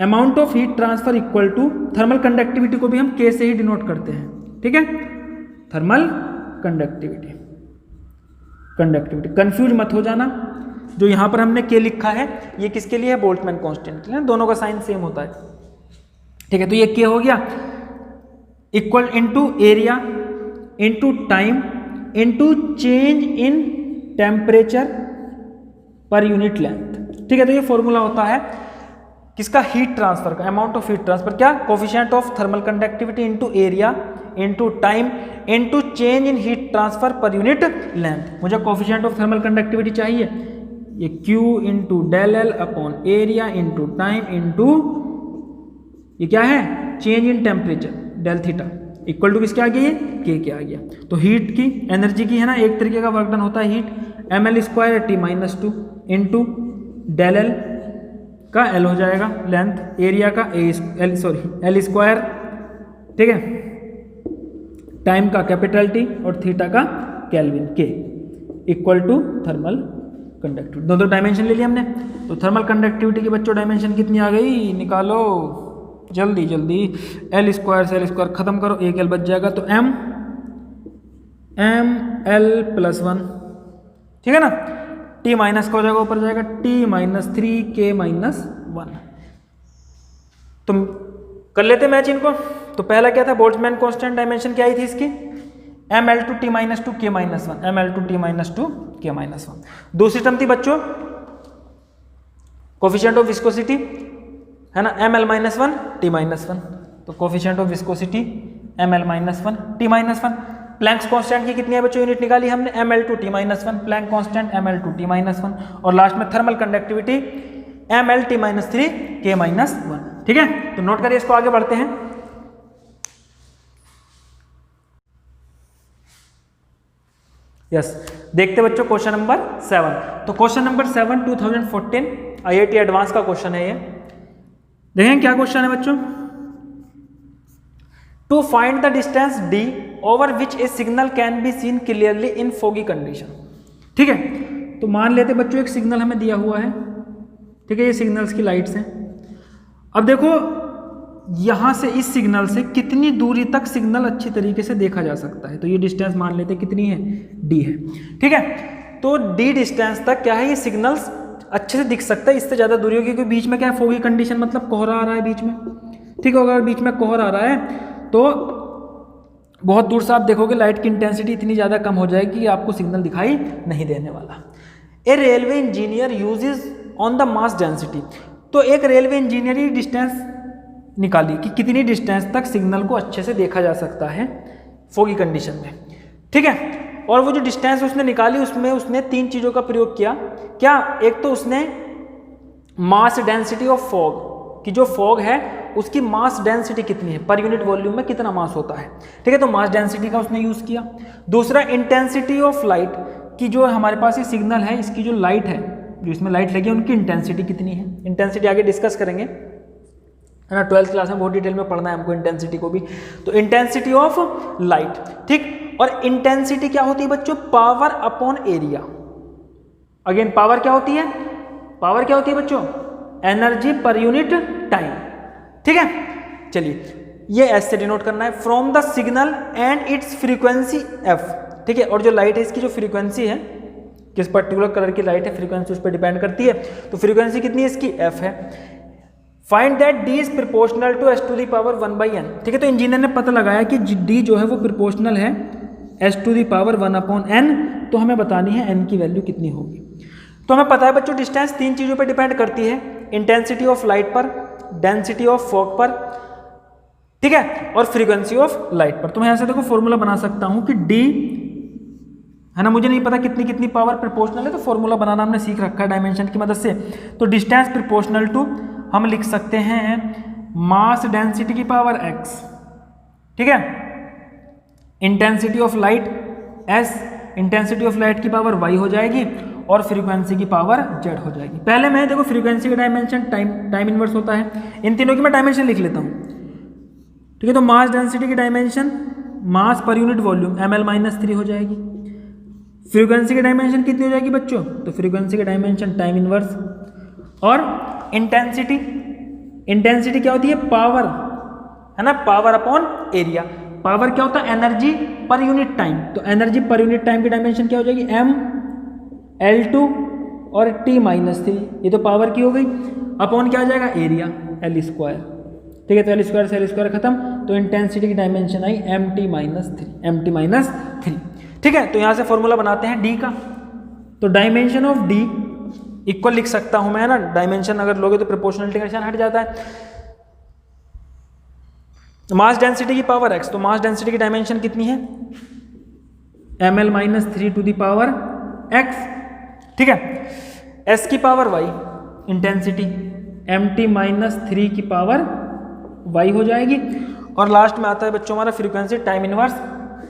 amount of heat transfer equal to, thermal conductivity को भी हम K से ही डिनोट करते हैं, ठीक है। थर्मल कंडक्टिविटी, कंफ्यूज मत हो जाना, जो यहाँ पर हमने K लिखा है ये किसके लिए है, बोल्ट्जमैन कांस्टेंट के लिए, दोनों का साइन सेम होता है, ठीक है। तो ये K हो गया, equal into area into time into change in temperature per unit length, ठीक है। तो ये फॉर्मूला होता है किसका, हीट ट्रांसफर का, अमाउंट ऑफ हीट ट्रांसफर, क्या, coefficient of thermal conductivity into area into time into change in heat transfer per unit length. मुझे कोफिशिएंट ऑफ थर्मल कंडक्टिविटी चाहिए, ये Q into del L upon area into time into ये क्या है, change in temperature del theta, equal to किसके आ गया, ये K के आ गया। तो हीट की, एनर्जी की है ना, एक तरीके का वर्क डन होता है heat, mL² T-2 into del L का L हो जाएगा लेंथ, एरिया का L², ठीक है, टाइम का कैपिटल T और थीटा का kelvin K, equal to thermal conductivity. दोनों डायमेंशन ले लिया हमने। तो थर्मल कंडक्टिविटी की बच्चों डायमेंशन कितनी आ गई, निकालो जल्दी जल्दी, L² से L² खत्म करो, एक L बच जाएगा, तो mL+1, ठीक है ना, T माइनस का हो जाएगा, ऊपर जाएगा T-3 K-1। तुम कर लेते मैच इनको। तो पहला क्या था, बोल्ट्जमैन कांस्टेंट, डायमेंशन क्या आई थी इसकी, mL2T-2 K-1, mL2T-2 K-1। दूसरी टर्म थी बच्चों कोफिशिएंट ऑफ विस्कोसिटी, है ना, mL-1 T-1, तो coefficient of viscosity mL-1 T-1। Planck's constant की कितनी है बच्चों, यूनिट निकाली हमने, mL2T-1, प्लैंक कांस्टेंट mL2T-1, और लास्ट में थर्मल कंडक्टिविटी mL-T-3 K-1, ठीक है। तो नोट करिए इसको, आगे बढ़ते हैं। यस, देखते बच्चों क्वेश्चन नंबर 7। तो क्वेश्चन नंबर 7 2014 IIT एडवांस का क्वेश्चन है ये। देखें क्या क्वेश्चन है बच्चों, to find the distance d over which a signal can be seen clearly in foggy condition, ठीक है। तो मान लेते बच्चों एक सिग्नल हमें दिया हुआ है, ठीक है, ये सिग्नल्स की लाइट्स हैं। अब देखो यहां से इस सिग्नल से कितनी दूरी तक सिग्नल अच्छी तरीके से देखा जा सकता है, तो ये डिस्टेंस मान लेते कितनी है, d है, ठीक है। तो d डिस्टेंस तक क्या है, ये सिग्नल्स अच्छे से दिख सकता है, इससे ज़्यादा दूरी होगी क्योंकि बीच में क्या है, फोगी कंडीशन मतलब कोहरा आ रहा है बीच में, ठीक है। अगर बीच में कोहरा आ रहा है तो बहुत दूर से आप देखोगे लाइट की इंटेंसिटी इतनी ज़्यादा कम हो जाएगी कि आपको सिग्नल दिखाई नहीं देने वाला। A railway engineer uses on the mass density, तो एक रेलवे इंजीनियर ही डिस्टेंस निकाली कि कितनी डिस्टेंस तक सिग्नल को अच्छे से देखा जा सकता है फोगी कंडीशन में, ठीक है। और वो जो डिस्टेंस उसने निकाली उसमें उसने 3 चीज़ों का प्रयोग किया। क्या? एक तो उसने मास डेंसिटी ऑफ फॉग, कि जो फॉग है उसकी मास डेंसिटी कितनी है, पर यूनिट वॉल्यूम में कितना मास होता है, ठीक है, तो मास डेंसिटी का उसने यूज़ किया। दूसरा इंटेंसिटी ऑफ लाइट, कि जो हमारे पास ये सिग्नल है इसकी जो लाइट है, जो इसमें लाइट लगी है उनकी इंटेंसिटी कितनी है। इंटेंसिटी आगे डिस्कस करेंगे, है ना, 12th क्लास में बहुत डिटेल में पढ़ना है हमको इंटेंसिटी को भी। तो इंटेंसिटी ऑफ लाइट, ठीक। और इंटेंसिटी क्या होती है बच्चों? Power upon area. Again power क्या होती है? पावर क्या होती है बच्चों? एनर्जी पर यूनिट टाइम, ठीक है। चलिए ये एस से डिनोट करना है, from the signal and it's frequency F, ठीक है। और जो लाइट है इसकी जो फ्रीक्वेंसी है, किस पर्टिकुलर कलर की लाइट है, फ्रीक्वेंसी उस पर डिपेंड करती है, तो फ्रीक्वेंसी कितनी है इसकी? एफ है। Find that D is proportional to S to the power 1/n, ठीक है। तो इंजीनियर ने पता लगाया कि डी जो है वो प्रोपोर्शनल है S to the power 1/n, तो हमें बतानी है n की वैल्यू कितनी होगी। तो हमें पता है बच्चों डिस्टेंस 3 चीज़ों पर डिपेंड करती है, इंटेंसिटी ऑफ लाइट पर, डेंसिटी ऑफ फॉग पर, ठीक है, और फ्रीक्वेंसी ऑफ लाइट पर। तो मैं यहाँ से देखो फॉर्मूला बना सकता हूँ कि डी, है ना, मुझे नहीं पता कितनी कितनी पावर प्रोपोर्शनल है, तो फॉर्मूला बनाना हमने सीख रखा है डायमेंशन की मदद से। तो डिस्टेंस प्रोपोर्शनल टू हम लिख सकते हैं मास डेंसिटी की पावर x, ठीक है, intensity of light s, intensity of light की पावर y हो जाएगी, और फ्रीक्वेंसी की पावर z हो जाएगी। पहले मैं देखो फ्रीक्वेंसी का डायमेंशन टाइम इनवर्स होता है, इन तीनों की मैं डायमेंशन लिख लेता हूँ, ठीक है। तो मास डेंसिटी की डायमेंशन मास पर यूनिट वॉल्यूम ml-3 हो जाएगी। फ्रीक्वेंसी की डायमेंशन कितनी हो जाएगी बच्चों? तो फ्रीक्वेंसी की डायमेंशन टाइम इनवर्स। और इंटेंसिटी, इंटेंसिटी क्या होती है? पावर, है ना, पावर अपॉन एरिया। पावर क्या होता है? एनर्जी पर यूनिट टाइम। तो एनर्जी पर यूनिट टाइम की डायमेंशन क्या हो जाएगी? m/L2 और t-3, ये तो पावर की हो गई, अपॉन क्या आ जाएगा? एरिया L², ठीक है। तो L² से L² खत्म, तो इंटेंसिटी की डायमेंशन आई mt-3, ठीक है। तो यहाँ से फॉर्मूला बनाते हैं डी का। तो डायमेंशन ऑफ डी इक्वल लिख सकता हूं मैं, है ना, डायमेंशन अगर लोगे तो प्रोपोर्शनलिटी का निशान हट जाता है। मास डेंसिटी की पावर x, तो मास डेंसिटी की डायमेंशन कितनी है? ml-3 to the power x, ठीक है। s की पावर y, इंटेंसिटी mt-3 की पावर y हो जाएगी। और लास्ट में आता है बच्चों हमारा फ्रीक्वेंसी टाइम इनवर्स,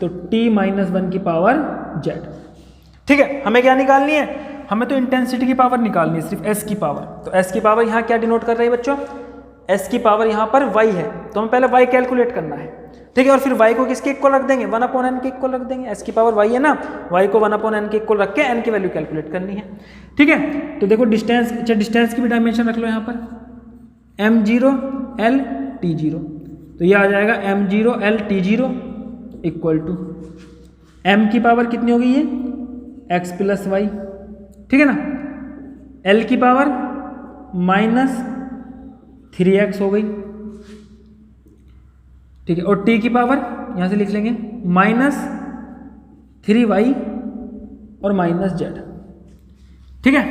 तो t-1 की पावर z, ठीक है। हमें क्या निकालनी है? हमें तो इंटेंसिटी की पावर निकालनी है, सिर्फ s की पावर। तो s की पावर यहाँ क्या डिनोट कर रही है बच्चों? s की पावर यहाँ पर y है, तो हमें पहले y कैलकुलेट करना है, ठीक है। और फिर y को किसके इक्वल रख देंगे? 1/n के इक्वल रख देंगे। s की पावर y है ना, y को 1/n के इक्वल रख के n की वैल्यू कैलकुलेट करनी है, ठीक है। तो देखो डिस्टेंस, अच्छा डिस्टेंस की भी डायमेंशन रख लो यहाँ पर, m0 L t0, तो ये आ जाएगा m0 L t0 equal to m की पावर कितनी हो गई है? x प्लस वाई, ठीक है ना, L की पावर -3x हो गई, ठीक है। और t की पावर यहां से लिख लेंगे -3y और -z, ठीक है।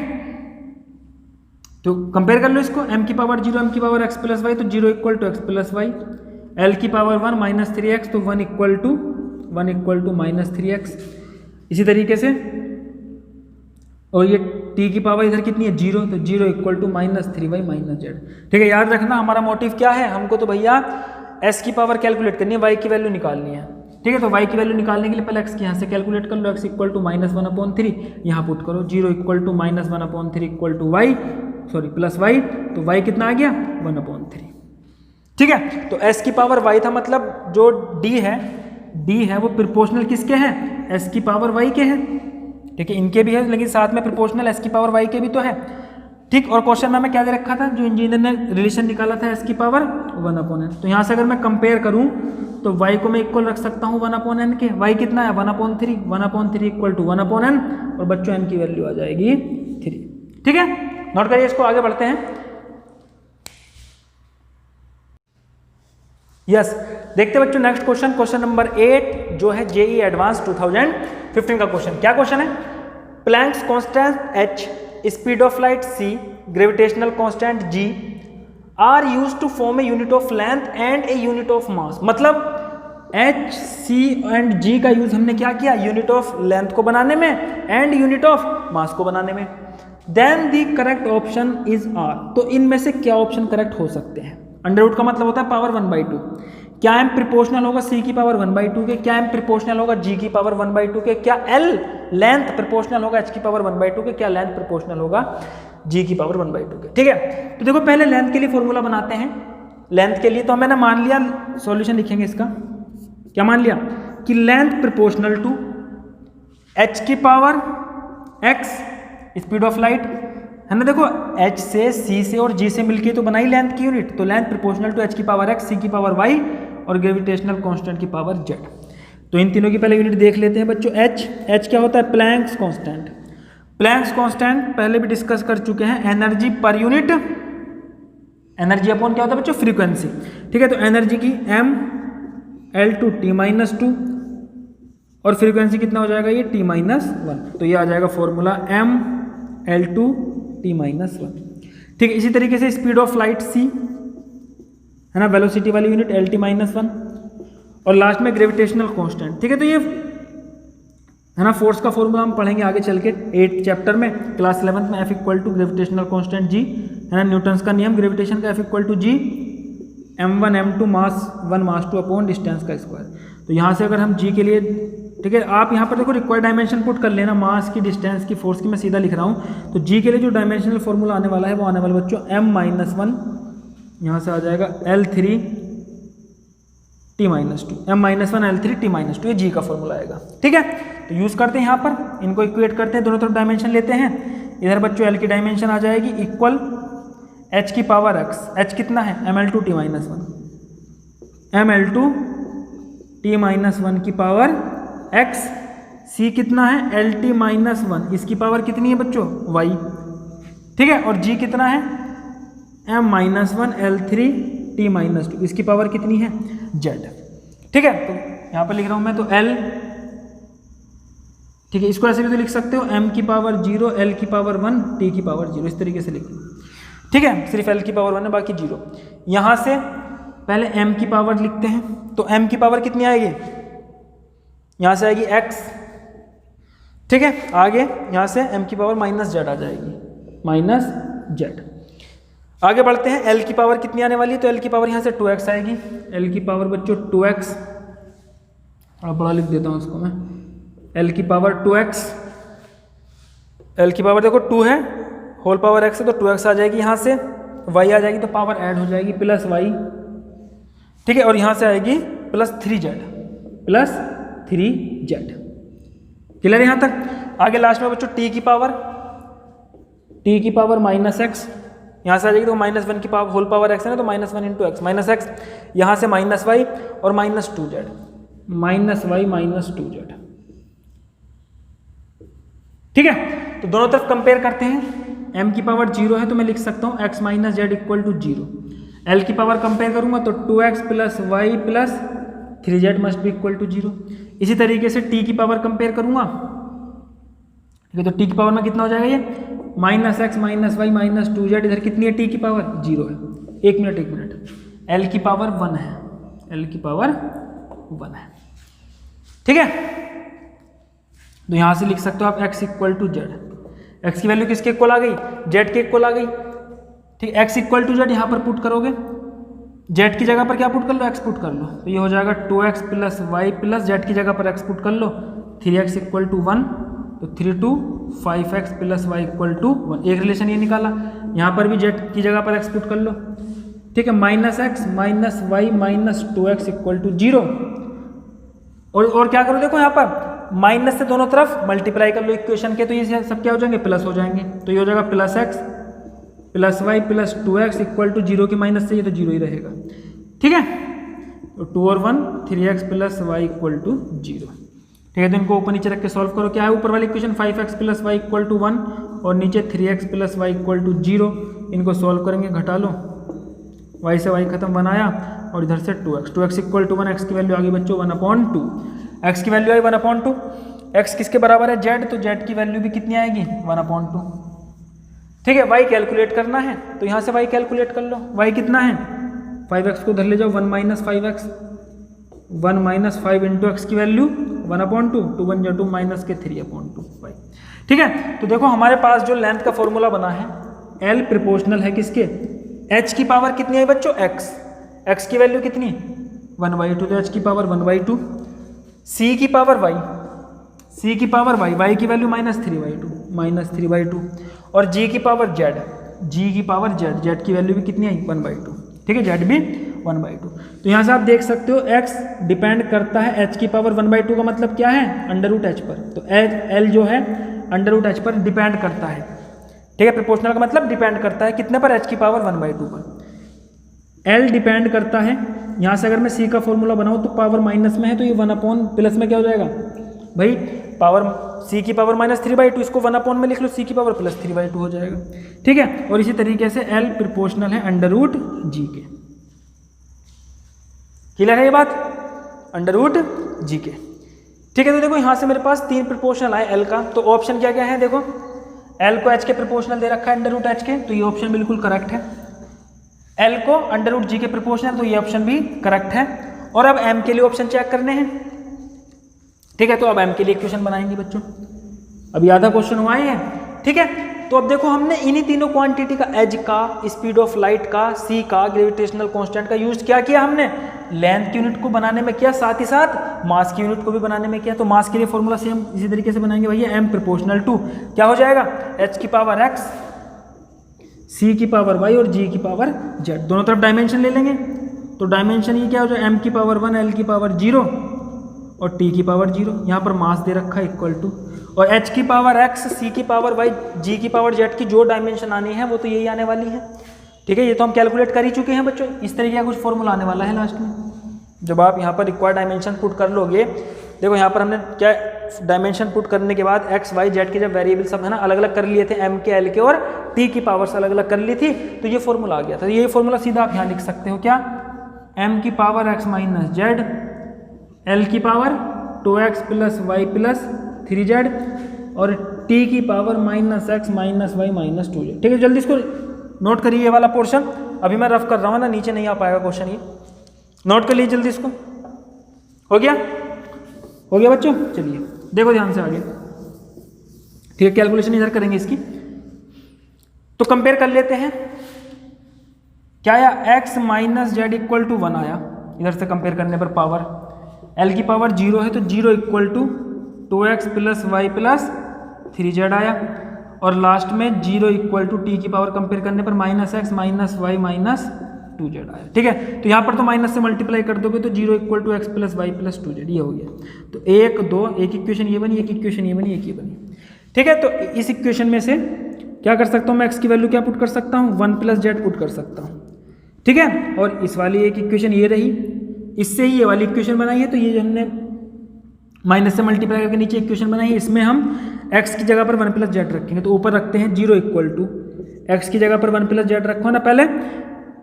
तो कंपेयर कर लो इसको, m की पावर 0, m की पावर x प्लस वाई, तो 0 equal to x plus y, L की पावर 1 -3x, तो 1 इक्वल टू -3x। इसी तरीके से, और ये t की पावर इधर कितनी है? 0, तो 0 इक्वल टू -3y -z, ठीक है। याद रखना हमारा मोटिव क्या है, हमको तो भैया s की पावर कैलकुलेट करनी है, y की वैल्यू निकालनी है, ठीक है। तो y की वैल्यू निकालने के लिए पहले x की यहाँ से कैलकुलेट कर लो, x इक्वल टू -1/3, यहाँ पुट करो, 0 equal to -1/3 equal to y, sorry plus y, तो y कितना आ गया? 1/3, ठीक है। तो s की पावर y था, मतलब जो d है वो प्रोपोर्शनल किसके हैं? s की पावर y के हैं, ठीक है। इनके भी है, लेकिन साथ में प्रोपोर्शनल s की पावर y के भी तो है, ठीक। और क्वेश्चन में हमें क्या दे रखा था, जो इंजीनियर ने रिलेशन निकाला था s की पावर 1/n। तो यहाँ से अगर मैं कंपेयर करूँ तो y को मैं इक्वल रख सकता हूँ 1/n के, y कितना है? 1/3 इक्वल टू 1/n, और बच्चों n की वैल्यू आ जाएगी 3, ठीक है। नोट करिए इसको, आगे बढ़ते हैं। यस, देखते हैं बच्चों नेक्स्ट क्वेश्चन, क्वेश्चन नंबर 8 जो है जेईई एडवांस 2015 का क्वेश्चन। क्या क्वेश्चन है? Planck's constant h, speed of light c, gravitational constant g are used to form a unit of length and a unit of mass. मतलब h, c and g का use हमने क्या किया? Unit of length को बनाने में and unit of मास को बनाने में। Then the correct option is r। तो इनमें से क्या ऑप्शन करेक्ट हो सकते हैं? अंडर रूट का मतलब होता है पावर 1/2। क्या m प्रिपोर्शनल होगा c की पावर 1/2 के? क्या m प्रिपोर्शनल होगा g की पावर 1/2 के? क्या l लेंथ प्रिपोर्शनल होगा h की पावर 1/2 के? क्या लेंथ प्रिपोर्शनल होगा g की पावर 1/2 के? ठीक है, तो देखो पहले लेंथ के लिए फॉर्मूला बनाते हैं। लेंथ के लिए तो मैंने मान लिया, सॉल्यूशन लिखेंगे इसका, क्या मान लिया कि लेंथ प्रिपोर्शनल टू h की power x speed of light है ना। देखो h से c से और g से मिलके तो बनाई लेंथ की यूनिट, तो लेंथ प्रोपोर्शनल टू h की पावर x, c की पावर y और ग्रेविटेशनल कांस्टेंट की पावर z। तो इन तीनों की पहले यूनिट देख लेते हैं बच्चों। h क्या होता है? Planck's constant. प्लैंक्स कांस्टेंट पहले भी डिस्कस कर चुके हैं, energy per unit, energy upon क्या होता है बच्चों? फ्रीक्वेंसी। ठीक है, तो एनर्जी की m L2 T-2 और फ्रीक्वेंसी कितना हो जाएगा? ये T-1। तो ये आ जाएगा फॉर्मूला m L2 T-1। ठीक है, इसी तरीके से स्पीड ऑफ लाइट c है ना, वेलोसिटी वाली यूनिट LT-1 और लास्ट में ग्रेविटेशनल कांस्टेंट। ठीक है, तो ये है ना फोर्स का फॉर्मूला हम पढ़ेंगे आगे चल के 8 चैप्टर में, क्लास 11th में। F equal to gravitational constant g है ना, न्यूटन्स का नियम ग्रेविटेशन का, F equal to g m1 m2 mass 1 mass 2 upon distance का स्क्वायर। तो यहाँ से अगर हम g के लिए, ठीक है, आप यहाँ पर देखो रिक्वायर्ड डायमेंशन पुट कर लेना, मास की, डिस्टेंस की, फोर्स की मैं सीधा लिख रहा हूँ। तो g के लिए जो डायमेंशनल फॉर्मूला आने वाला है वो आने वाला बच्चों m-1, यहाँ से आ जाएगा L3 T-2, m-1 L3 T-2, ये g का फॉर्मूला आएगा। ठीक है, तो यूज करते हैं यहाँ पर, इनको इक्वेट करते हैं, दोनों तरफ डायमेंशन लेते हैं। इधर बच्चों l की डायमेंशन आ जाएगी इक्वल h की पावर x, h कितना है? ml2 T-1, ml2 T-1 की पावर x, c कितना है? LT-1, इसकी पावर कितनी है बच्चों? y। ठीक है, और g कितना है? m-1 L3 T-2, इसकी पावर कितनी है? z। ठीक है, तो यहाँ पर लिख रहा हूँ मैं, तो l, ठीक है, इसको ऐसे भी तो लिख सकते हो m की पावर 0, l की पावर 1, t की पावर 0, इस तरीके से लिख लो। ठीक है, सिर्फ l की पावर 1 है, बाकी 0। यहाँ से पहले m की पावर लिखते हैं, तो m की पावर कितनी आएगी? यहाँ से आएगी x। ठीक है, आगे यहाँ से m की पावर -z आ जाएगी, -z। आगे बढ़ते हैं, l की पावर कितनी आने वाली है? तो l की पावर यहाँ से 2x आएगी, l की पावर बच्चों 2x, थोड़ा बड़ा लिख देता हूँ इसको मैं, l की पावर 2x, l की पावर देखो 2 है, होल पावर x है, तो 2x आ जाएगी, यहाँ से y आ जाएगी, तो पावर ऐड हो जाएगी प्लस y। ठीक है, और यहाँ से आएगी प्लस 3z, क्लियर यहाँ तक? आगे लास्ट में बच्चों t की पावर -x, यहाँ से आ जाएगी, तो -1 की पावर होल पावर x है ना, तो -1 इंटू एक्स -x, यहाँ से -y और -2z, -y -2z। ठीक है, तो दोनों तरफ कंपेयर करते हैं। m की पावर 0 है तो मैं लिख सकता हूँ x - z equal to 0। l की पावर कंपेयर करूंगा तो 2x plus y plus 3z must be equal to 0। इसी तरीके से t की पावर कंपेयर करूंगा, ठीक है, तो t की पावर में कितना हो जाएगा? ये -x -y -2z, इधर कितनी है? t की पावर 0 है। एक मिनट, l की पावर 1 है, l की पावर 1 है। ठीक है, तो यहां से लिख सकते हो आप x equal to z, x की वैल्यू किसके इक्वल आ गई? z के इक्वल आ गई। ठीक, x इक्वल टू z यहाँ पर पुट करोगे, z की जगह पर क्या पुट कर लो? x पुट कर लो, तो ये हो जाएगा 2x plus Y plus z की जगह पर x पुट कर लो, 3x इक्वल टू 1, तो 3 2 5x plus y equal to 1। एक रिलेशन ये निकाला, यहाँ पर भी z की जगह पर x पुट कर लो। ठीक है, -x - y - 2x equal to 0। और क्या करो, देखो यहाँ पर माइनस से दोनों तरफ मल्टीप्लाई कर लो इक्वेशन के, तो ये सब क्या हो जाएंगे? प्लस हो जाएंगे। तो ये हो जाएगा plus x plus Y plus 2x equal to 0 के माइनस से ये तो 0 ही रहेगा। ठीक है, तो 2 और 1 3x plus y equal to 0। ठीक है, तो इनको ऊपर नीचे रख के सॉल्व करो। क्या है ऊपर वाली equation? 5x plus y equal to 1 और नीचे 3x plus y equal to 0। इनको सॉल्व करेंगे, घटा लो, y से y खत्म 1 आया और इधर से 2x इक्वल टू 1, x की वैल्यू आ गई बच्चों 1/2, x की वैल्यू आई 1/2, x किसके बराबर है z, तो z की वैल्यू भी कितनी आएगी 1/2। ठीक है, y कैलकुलेट करना है तो यहाँ से y कैलकुलेट कर लो, y कितना है 5x को उधर ले जाओ, 1 minus 5x, 1 minus 5 into x की वैल्यू 1/2, 2 1 2 माइनस के 3/2। ठीक है, तो देखो हमारे पास जो लेंथ का फॉर्मूला बना है L प्रोपोर्शनल है किसके, h की पावर कितनी आई बच्चों x की वैल्यू कितनी 1/2, तो h की पावर 1/2, c की पावर y, y की वैल्यू -3/2 और g की पावर z की वैल्यू भी कितनी आई 1/2। ठीक है, z भी 1/2। तो यहाँ से आप देख सकते हो x डिपेंड करता है h की पावर 1/2 का मतलब क्या है √h पर, तो l जो है √h पर डिपेंड करता है। ठीक है, प्रोपोर्शनल का मतलब डिपेंड करता है कितने पर, h की पावर 1/2 पर। l डिपेंड करता है, यहाँ से अगर मैं c का फॉर्मूला बनाऊँ तो पावर माइनस में है तो ये 1 प्लस में क्या हो जाएगा भाई, पावर c की पावर -3/2, इसको 1 में लिख लो, c की पावर +3/2 हो जाएगा। ठीक है, और इसी तरीके से l प्रोपोर्शनल है √g के। क्लियर है ये बात, √g के। ठीक है, तो देखो यहाँ से मेरे पास 3 प्रोपोर्शनल आए l का, तो ऑप्शन क्या क्या है देखो, l को h के प्रोपोर्शनल दे रखा है √h के, तो ये ऑप्शन बिल्कुल करेक्ट है। l को √g के प्रोपोर्शनल, तो ये ऑप्शन भी करेक्ट है। और अब m के लिए ऑप्शन चेक करने हैं। ठीक है, तो अब m के लिए इक्वेशन बनाएंगे बच्चों, अभी आधा क्वेश्चन हुआ है। ठीक है, तो अब देखो हमने इन्हीं तीनों क्वांटिटी का, एज का, स्पीड ऑफ लाइट का, c का, ग्रेविटेशनल कांस्टेंट का यूज क्या किया हमने, लेंथ की यूनिट को बनाने में किया, साथ ही साथ मास की यूनिट को भी बनाने में किया। तो मास के लिए फॉर्मूला सेम इसी तरीके से बनाएंगे भैया, m प्रोपोर्शनल टू क्या हो जाएगा h की पावर x, c की पावर y और g की पावर z, दोनों तरफ डायमेंशन ले लेंगे। तो डायमेंशन ये क्या हो जाए, m की पावर 1, l की पावर 0 और t की पावर 0। यहाँ पर मास दे रखा है इक्वल टू, और h की पावर x, c की पावर y, g की पावर z की जो डायमेंशन आनी है वो तो यही आने वाली है। ठीक है, ये तो हम कैलकुलेट कर ही चुके हैं बच्चों। इस तरीके का कुछ फॉर्मूला आने वाला है लास्ट में, जब आप यहाँ पर रिक्वायर्ड डायमेंशन पुट कर लोगे। देखो यहाँ पर हमने क्या डायमेंशन पुट करने के बाद x y z के जब वेरिएबल सब है ना अलग अलग कर लिए थे, m के l के और t की पावर से अलग अलग कर ली थी, तो ये फॉर्मूला आ गया था। ये फॉर्मूला सीधा आप यहाँ लिख सकते हो, क्या m की power x minus z, l की power 2x plus y plus 3z और t की power -x minus y minus 2z। ठीक है, जल्दी इसको नोट करिए, ये वाला पोर्शन अभी मैं रफ कर रहा हूँ ना, नीचे नहीं आ पाएगा क्वेश्चन, ये नोट कर लीजिए जल्दी इसको। हो गया बच्चों, चलिए देखो ध्यान से आगे। ठीक है, कैलकुलेशन इधर करेंगे इसकी, तो कंपेयर कर लेते हैं। क्या आया, x minus z equal to 1 आया, इधर से कंपेयर करने पर पावर l की पावर 0 है तो 0 equal to 2x plus Y plus 3z आया, और लास्ट में 0 इक्वल टू t की पावर कंपेयर करने पर -x minus Y minus 2z आया। ठीक है, तो यहाँ पर तो माइनस से मल्टीप्लाई कर दोगे तो 0 equal to x plus Y plus 2z, ये हो गया। तो 1 2 एक इक्वेशन ये बनी, एक इक्वेशन ये बनी, एक ये बनी। ठीक है, तो इस इक्वेशन में से क्या कर सकता हूँ मैं, x की वैल्यू क्या पुट कर सकता हूँ, 1 प्लस जेड पुट कर सकता हूँ। ठीक है, और इस वाली एक इक्वेशन ये रही, इससे ही ये वाली इक्वेशन बनाई है, तो ये जो हमने माइनस से मल्टीप्लाई करके नीचे इक्वेशन बनाई है, इसमें हम x की जगह पर 1 प्लस जेड रखेंगे। तो ऊपर रखते हैं 0 इक्वल टू x की जगह पर 1 प्लस जेड रखो ना पहले,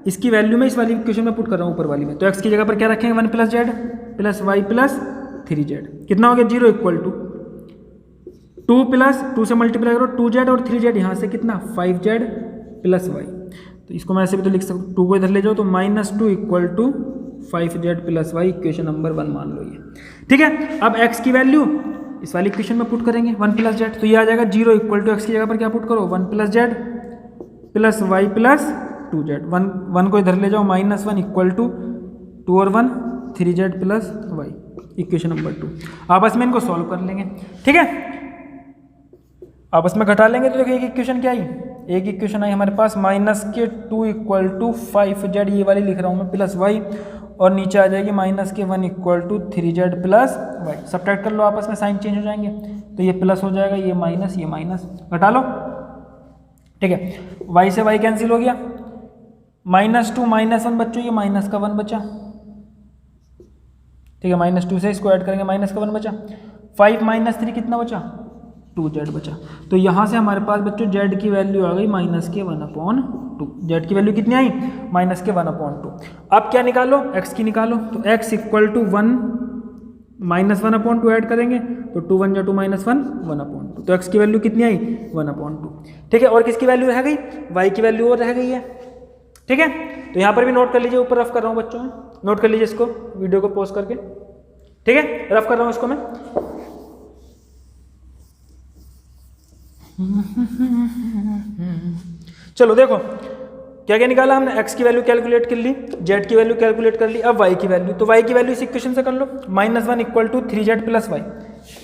इसकी वैल्यू में इस वाली इक्वेशन में पुट कर रहा हूँ ऊपर वाली में। तो x की जगह पर क्या रखेंगे, 1 plus Z plus Y plus 3z, कितना हो गया 0 इक्वल टू 2 प्लस 2 से मल्टीप्लाई करो 2z और 3z, यहाँ से कितना 5z प्लस वाई। तो इसको मैं ऐसे भी तो लिख सकता हूँ, 2 को इधर ले जाओ तो -2 equal to 5z plus Y, equation number 1 मान लो ये। ठीक है, अब x की वैल्यू इस वाली इक्वेशन में पुट करेंगे 1 प्लस जेड, तो ये आ जाएगा 0 इक्वल टू x की जगह पर क्या पुट करो 1 plus Z plus Y plus 2z, 1 को इधर ले जाओ -1 इक्वल टू 2 और 1 3z plus Y, equation number 2। आपस में इनको सॉल्व कर लेंगे। ठीक है, आपस में घटा लेंगे तो देखो एक इक्वेशन क्या आई, एक इक्वेशन आई हमारे पास -2 इक्वल टू 5z, ये वाली लिख रहा हूँ मैं, प्लस वाई, और नीचे आ जाएगी -1 equal to 3z plus Y. Subtract कर लो, आपस में साइन चेंज हो जाएंगे, तो ये प्लस हो जाएगा, ये माइनस घटा लो। ठीक है, y से y कैंसिल हो गया, -2 -1 बच्चों, ये माइनस का 1 बचा। ठीक है, -2 से इसको ऐड करेंगे, माइनस का 1 बचा। 5 - 3 कितना बचा 2z बचा। तो यहाँ से हमारे पास बच्चों z की वैल्यू आ गई -1/2। z की वैल्यू कितनी आई? -1/2। अब क्या निकालो? x की निकालो। तो x इक्वल टू 1 -1/2 ऐड करेंगे तो 2 1 2 -1 1/2। तो x की वैल्यू कितनी आई? 1/2। ठीक है, और किसकी वैल्यू रह गई? y की वैल्यू और रह गई है। ठीक है, तो यहाँ पर भी नोट कर लीजिए, ऊपर रफ कर रहा हूँ बच्चों में, नोट कर लीजिए इसको, वीडियो को पॉज करके। ठीक है, रफ कर रहा हूँ इसको मैं। चलो देखो क्या क्या निकाला हमने, x की वैल्यू कैलकुलेट कर ली, z की वैल्यू कैलकुलेट कर ली, अब y की वैल्यू। तो y की वैल्यू इस इक्वेशन से कर लो, -1 equal to 3z plus y,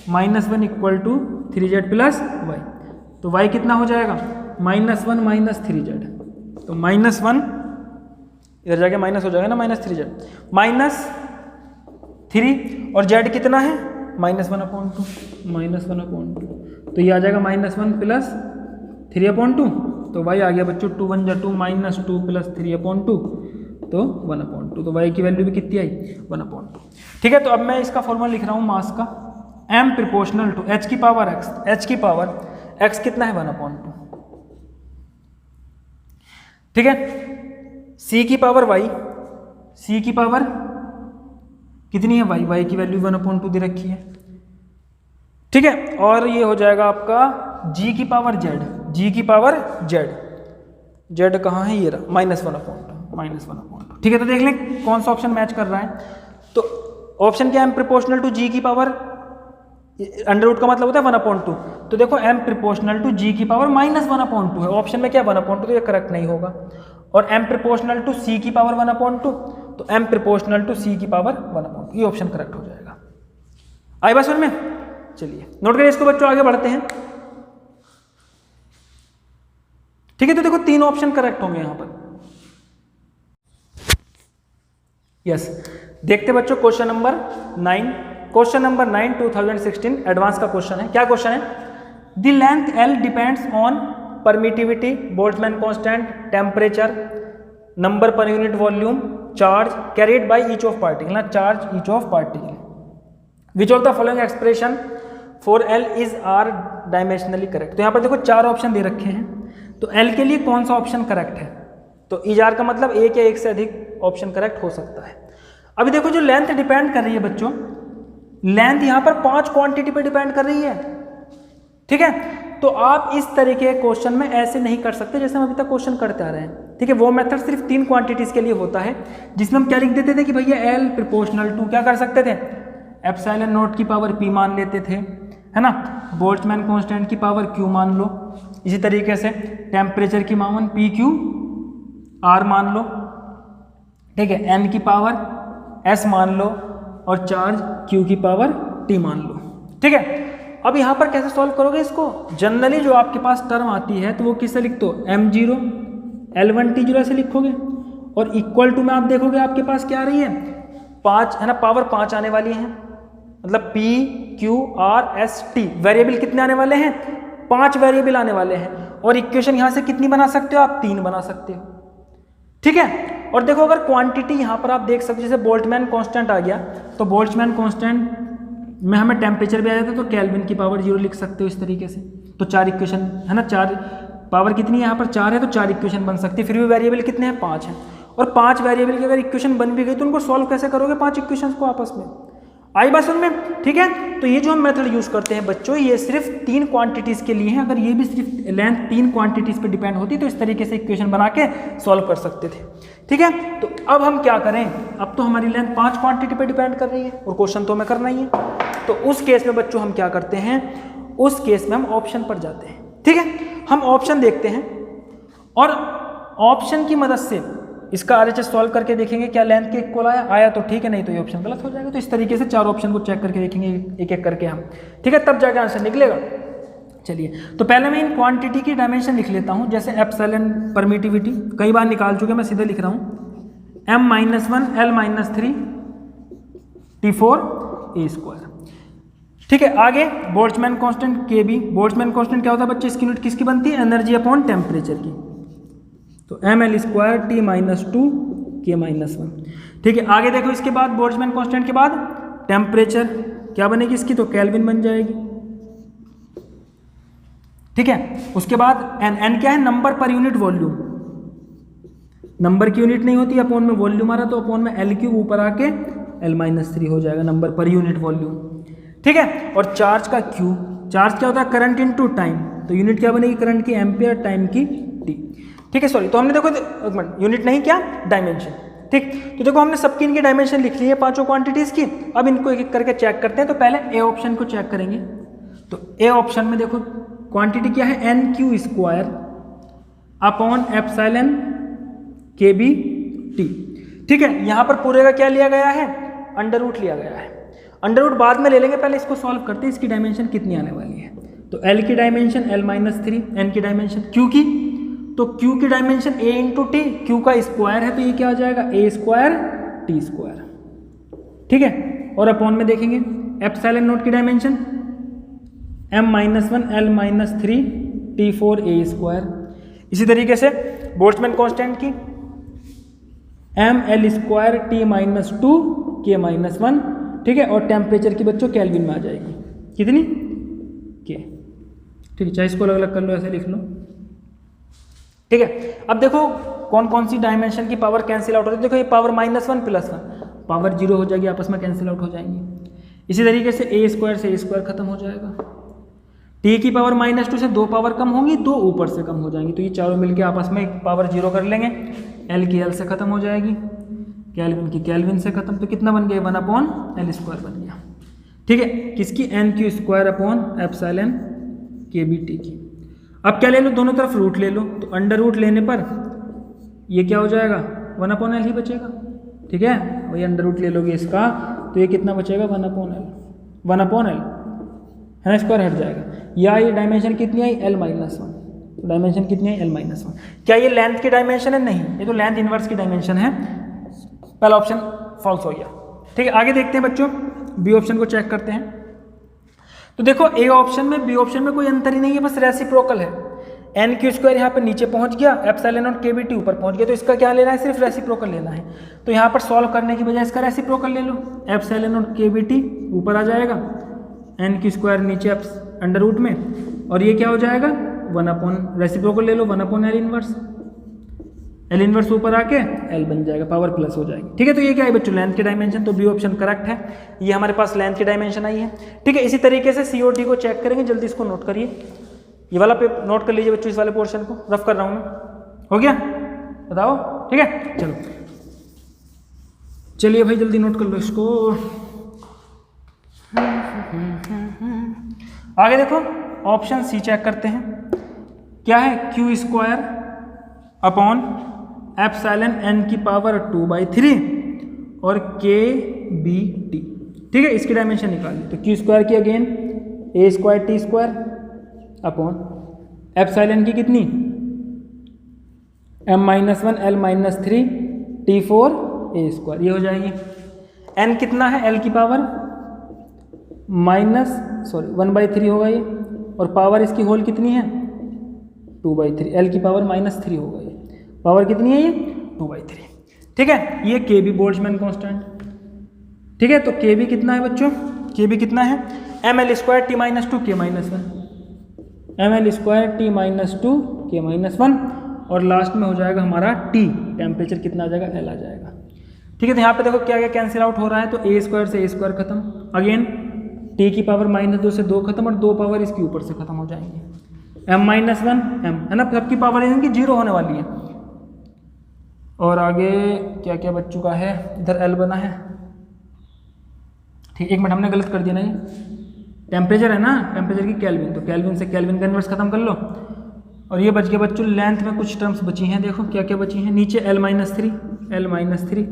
-1 equal to 3z plus y। तो y कितना हो जाएगा? -1 माइनस 3z। तो -1 इधर जाके माइनस हो जाएगा ना, -3z -3, और z कितना है? -1/2। तो ये आ जाएगा -1 प्लस 3/2। तो y आ गया बच्चों 2 1 2 -2 प्लस 3/2, तो 1/2। तो y की वैल्यू भी कितनी आई? 1/2। ठीक है, तो अब मैं इसका फॉर्मूला लिख रहा हूँ मास का, m प्रोपोर्शनल टू h की पावर x, h की पावर x कितना है? 1/2। ठीक है, c की पावर y, c की पावर कितनी है? y की वैल्यू 1/2 दे रखी है। ठीक है, और ये हो जाएगा आपका g की पावर z, g की पावर z कहाँ है? ये रहा -1/2। ठीक है, तो देख लें कौन सा ऑप्शन मैच कर रहा है। तो ऑप्शन क्या है? m प्रोपोर्शनल टू g की पावर, अंडर रूट का मतलब होता है 1/2। तो देखो m प्रोपोर्शनल टू g की पावर -1/2 है, ऑप्शन में क्या 1/2, तो ये करेक्ट नहीं होगा। और m प्रोपोर्शनल टू c की पावर 1/2, तो m प्रोपोर्शनल टू c की पावर 1/2, ये ऑप्शन करेक्ट हो जाएगा। आई बात समझ में? चलिए नोट करिए इसको बच्चों, आगे बढ़ते हैं। ठीक है, तो देखो 3 ऑप्शन करेक्ट होंगे यहां पर। यस, देखते बच्चों question number 9। Question number 9 2016 advance का क्वेश्चन है। क्या क्वेश्चन है? The length L depends on permittivity, Boltzmann constant, temperature, number per unit volume, charge carried by each of particle, ना charge each of particle, which of the following expression for L is are dimensionally correct. तो यहाँ पर देखो 4 option दे रखे हैं, तो L के लिए कौन सा ऑप्शन करेक्ट है? तो इजार का मतलब एक या एक से अधिक ऑप्शन करेक्ट हो सकता है। अभी देखो जो लेंथ डिपेंड कर रही है बच्चों, लेंथ यहाँ पर 5 क्वांटिटी पर डिपेंड कर रही है। ठीक है, तो आप इस तरीके के क्वेश्चन में ऐसे नहीं कर सकते जैसे हम अभी तक क्वेश्चन करते आ रहे हैं। ठीक है, वो मेथड सिर्फ 3 क्वांटिटीज के लिए होता है, जिसमें हम क्या लिख देते थे कि भैया L प्रोपोर्शनल टू क्या कर सकते थे? एप्सिलॉन नॉट की पावर P मान लेते थे, है ना। बोल्ट्जमैन कांस्टेंट की पावर Q मान लो, इसी तरीके से टेम्परेचर की मान PQ R मान लो। ठीक है, N की पावर S मान लो, और चार्ज Q की पावर T मान लो। ठीक है, अब यहाँ पर कैसे सॉल्व करोगे इसको? जनरली जो आपके पास टर्म आती है तो वो किससे लिखते हो? m0 L1 T0 से लिखोगे, और इक्वल टू में आप देखोगे आपके पास क्या आ रही है? 5 है ना, पावर 5 आने वाली है, मतलब P Q R S T। Variable कितने आने वाले हैं? 5 वेरिएबल आने वाले हैं, और इक्वेशन यहाँ से कितनी बना सकते हो आप? 3 बना सकते हो। ठीक है, और देखो अगर क्वांटिटी यहाँ पर आप देख सकते हो, जैसे बोल्ट्जमैन कांस्टेंट आ गया, तो बोल्ट्जमैन कांस्टेंट में हमें टेम्परेचर भी आ जाता है, तो केल्विन की पावर 0 लिख सकते हो इस तरीके से। तो 4 इक्वेशन है ना, 4 पावर कितनी है यहाँ पर? 4 है, तो 4 इक्वेशन बन सकती है। फिर भी वेरिएबल कितने हैं? 5 हैं, और 5 वेरिएबल की अगर इक्वेशन बन भी गई तो उनको सॉल्व कैसे करोगे 5 इक्वेशन को आपस में? आई बात समझ में? ठीक है, तो ये जो हम मेथड यूज करते हैं बच्चों, ये सिर्फ 3 क्वांटिटीज के लिए है। अगर ये भी सिर्फ लेंथ 3 क्वांटिटीज पे डिपेंड होती तो इस तरीके से इक्वेशन बना के सॉल्व कर सकते थे। ठीक है, तो अब हम क्या करें? अब तो हमारी लेंथ 5 क्वांटिटी पे डिपेंड कर रही है, और क्वेश्चन तो हमें करना ही है। तो उस केस में बच्चों हम क्या करते हैं? उस केस में हम ऑप्शन पर जाते हैं। ठीक है, हम ऑप्शन देखते हैं, और ऑप्शन की मदद से इसका RHS सॉल्व करके देखेंगे क्या लेंथ के इक्वल आया तो ठीक है, नहीं तो ये ऑप्शन गलत हो जाएगा। तो इस तरीके से 4 ऑप्शन को चेक करके देखेंगे एक एक करके हम। ठीक है, तब जाके आंसर निकलेगा। चलिए, तो पहले मैं इन क्वांटिटी की डायमेंशन लिख लेता हूँ, जैसे एप्सिलॉन परमिटिविटी कई बार निकाल चुके, मैं सीधे लिख रहा हूँ M-1 L-3 T4 A²। ठीक है, आगे Boltzmann constant KB। Boltzmann constant क्या होता है बच्चे? इसकी यूनिट किसकी बनती है? एनर्जी अपॉन टेम्परेचर की। तो mL² T-2 K-1। ठीक है, आगे देखो इसके बाद बोल्ट्जमैन कांस्टेंट के बाद टेम्परेचर क्या बनेगी इसकी? तो केल्विन बन जाएगी। ठीक है। उसके बाद एन क्या है, number per unit volume, number की यूनिट नहीं होती, अपोन में वॉल्यूम आ रहा तो अपोन में एल क्यूब ऊपर आके L-3 हो जाएगा, नंबर पर यूनिट वॉल्यूम। ठीक है। और चार्ज का क्यू, चार्ज क्या होता है, करंट इनटू टाइम, तो यूनिट क्या बनेगी करंट की एम्पियर, टाइम की टी। ठीक है, सॉरी, तो हमने देखो एक मिनट, यूनिट नहीं क्या, डायमेंशन। ठीक, तो देखो हमने सबकी इनकी डायमेंशन लिख ली है पांचों क्वांटिटीज की। अब इनको एक एक करके चेक करते हैं। तो पहले ए ऑप्शन को चेक करेंगे। तो ए ऑप्शन में देखो क्वांटिटी क्या है, N Q square upon epsilon K B T. ठीक है, यहाँ पर पूरे का क्या लिया गया है, अंडर रूट लिया गया है। अंडर रूट बाद में ले लेंगे, पहले इसको सॉल्व करते हैं, इसकी डायमेंशन कितनी आने वाली है। तो एल की डायमेंशन L-3, एन की डायमेंशन क्यू की, तो क्यू की dimension a into T, Q का स्क्वायर है तो ये क्या आ जाएगा, a स्क्वायर टी स्क्वायर। ठीक है, और अपॉन में देखेंगे एप्सिलॉन नॉट की dimension M-1 L-3 T4 a square. इसी तरीके से बोल्ट्जमैन कांस्टेंट की ML स्क्वायर T-2 K-1। ठीक है, और टेम्परेचर की बच्चों केल्विन में आ जाएगी, कितनी के। ठीक है, चाहे इसको अलग अलग कर लो, ऐसे लिख लो। ठीक है, अब देखो कौन कौन सी डायमेंशन की पावर कैंसिल आउट होती है। देखो ये पावर -1 +1 पावर 0 हो जाएगी, आपस में कैंसिल आउट हो जाएंगी। इसी तरीके से a स्क्वायर से a स्क्वायर खत्म हो जाएगा। t की पावर -2 से 2 पावर कम होंगी, 2 ऊपर से कम हो जाएंगी, तो ये चारों मिलके आपस में एक पावर 0 कर लेंगे। l की l से खत्म हो जाएगी, केल्विन की केल्विन से खत्म, तो कितना बन गया, 1/L² बन गया। ठीक है, किसकी, N Q square upon epsilon K B T की। अब क्या ले लो, दोनों तरफ रूट ले लो, तो अंडर रूट लेने पर ये क्या हो जाएगा, 1/L ही बचेगा। ठीक है, वही अंडर रूट ले लोगे इसका, तो ये कितना बचेगा, 1/L है ना, स्क्वायर हट जाएगा। या ये डायमेंशन कितनी आई, L-1, तो डायमेंशन कितनी आई, L-1। क्या ये लेंथ की डायमेंशन है, नहीं, ये तो लेंथ इनवर्स की डायमेंशन है। पहला ऑप्शन फॉल्स हो गया। ठीक है, आगे देखते हैं बच्चों, बी ऑप्शन को चेक करते हैं। तो देखो ए ऑप्शन में बी ऑप्शन में कोई अंतर ही नहीं है, बस रेसिप्रोकल है। एन क्यू स्क्वायर यहाँ पे नीचे पहुँच गया, एप्सिलॉन नॉट के बी टी ऊपर पहुँच गया, तो इसका क्या लेना है, सिर्फ रेसिप्रोकल लेना है। तो यहाँ पर सॉल्व करने की बजाय इसका रेसिप्रोकल ले लो, एप्सिलॉन नॉट के बी टी ऊपर आ जाएगा, एन क्यू स्क्वायर नीचे अंडर रूट में, और ये क्या हो जाएगा, 1/, रेसिप्रोकल ले लो 1/L इनवर्स, L इनवर्स ऊपर आके L बन जाएगा, पावर प्लस हो जाएगी। ठीक है, तो ये क्या है बच्चों, लेंथ की डायमेंशन, तो बी ऑप्शन करेक्ट है। ये हमारे पास लेंथ की डायमेंशन आई है। ठीक है, इसी तरीके से COD को चेक करेंगे, जल्दी इसको नोट करिए, ये वाला पे नोट कर लीजिए बच्चों, इस वाले पोर्शन को रफ कर रहा हूँ मैं, हो गया, बताओ। ठीक है, चलो चलिए भाई जल्दी नोट कर लो इसको। आगे देखो ऑप्शन सी चेक करते हैं, क्या है, Q square upon epsilon n की पावर 2/3 और के बी टी। ठीक है, इसकी डायमेंशन निकाल ली, तो क्यू स्क्वायर की again a square T square upon epsilon की कितनी, M-1 L-3 T4 a square, ये हो जाएगी। n कितना है, l की पावर 1/3 होगा ये, और पावर इसकी होल कितनी है, 2/3, l की पावर -3 होगा ये, पावर कितनी है ये, 2/3। ठीक है, ये के बी बोल्ट्जमैन कांस्टेंट। ठीक है, तो के बी कितना है बच्चों, के बी कितना है, ML square T-2 K-1, ML square T-2 K-1, और लास्ट में हो जाएगा हमारा T, टेम्परेचर कितना आ जाएगा, L आ जाएगा। ठीक है, तो यहाँ पे देखो क्या क्या कैंसिल आउट हो रहा है, तो a स्क्वायर से a स्क्वायर खत्म, अगेन t की पावर -2 से 2 खत्म, और 2 पावर इसके ऊपर से खत्म हो जाएंगे, M-1 m है ना, सबकी पावर इनकी 0 होने वाली है। और आगे क्या क्या बच चुका है, इधर L बना है। ठीक, एक मिनट हमने गलत कर दिया ना, ये टेम्परेचर है ना, टेम्परेचर की केल्विन, तो केल्विन से केल्विन का इन्वर्स खत्म कर लो। और ये बच गया बच्चों, लेंथ में कुछ टर्म्स बची हैं, देखो क्या क्या बची हैं, नीचे L-3,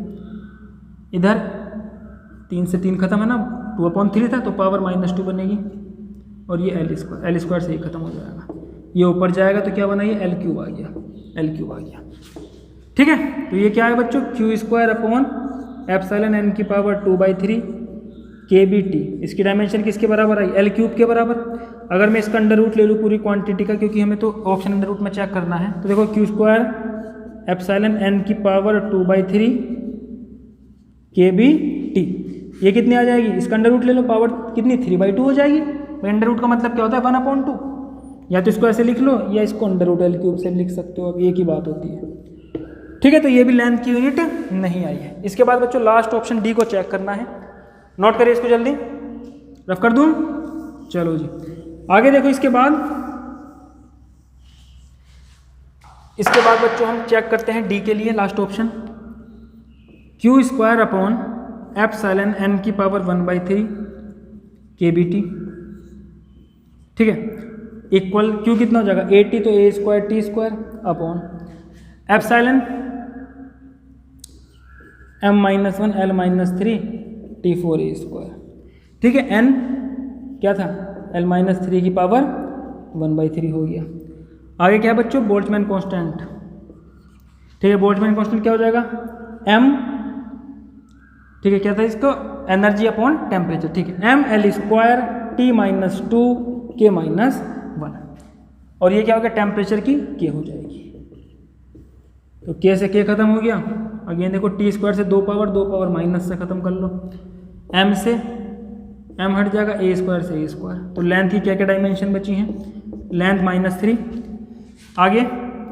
इधर 3 से 3 खत्म है ना, 2/3 था, तो पावर -2 बनेगी, और ये L स्क्वायर से ही खत्म हो जाएगा, ये ऊपर जाएगा तो क्या बना, ये L³ आ गया, L³ आ गया। ठीक है, तो ये क्या है बच्चों, Q square upon epsilon n की पावर 2/3 के बी टी, इसकी डायमेंशन किसके बराबर आई, L³ के बराबर। अगर मैं इसका अंडर रूट ले लूँ पूरी क्वांटिटी का, क्योंकि हमें तो ऑप्शन अंडर रूट में चेक करना है, तो देखो क्यू स्क्वायर एप्सिलॉन n की पावर 2/3 के बी टी, ये कितनी आ जाएगी, इसका अंडर रूट ले लो, पावर कितनी 3/2 हो जाएगी। अंडर रूट का मतलब क्या होता है, 1/2, या तो इसको ऐसे लिख लो या इसको अंडर रूट एल क्यूब से लिख सकते हो, अब एक ही बात होती है। ठीक है, तो ये भी लेंथ की यूनिट नहीं आई है। इसके बाद बच्चों लास्ट ऑप्शन डी को चेक करना है, नोट करिए इसको जल्दी, रफ कर दूं, चलो जी आगे देखो। इसके बाद बच्चों हम चेक करते हैं डी के लिए last option, Q square upon epsilon N की पावर 1/3 KBT। ठीक है, इक्वल क्यू कितना हो जाएगा 80, तो A square T square upon epsilon m-1 L-3 T4 A square. ठीक है, n क्या था L-3 की पावर 1/3 हो गया। आगे क्या बच्चों बोल्ट्जमैन कांस्टेंट। ठीक है, बोल्ट्जमैन कांस्टेंट क्या हो जाएगा m, ठीक है क्या था इसको एनर्जी अपॉन टेम्परेचर। ठीक है, mL स्क्वायर T-2 K-1, और ये क्या हो गया टेम्परेचर की K हो जाएगी। तो K से K खत्म हो गया। अगेन देखो T स्क्वायर से 2 पावर माइनस से खत्म कर लो, m से m हट जाएगा, a स्क्वायर से a स्क्वायर। तो लेंथ की क्या क्या डायमेंशन बची हैं, लेंथ -3, आगे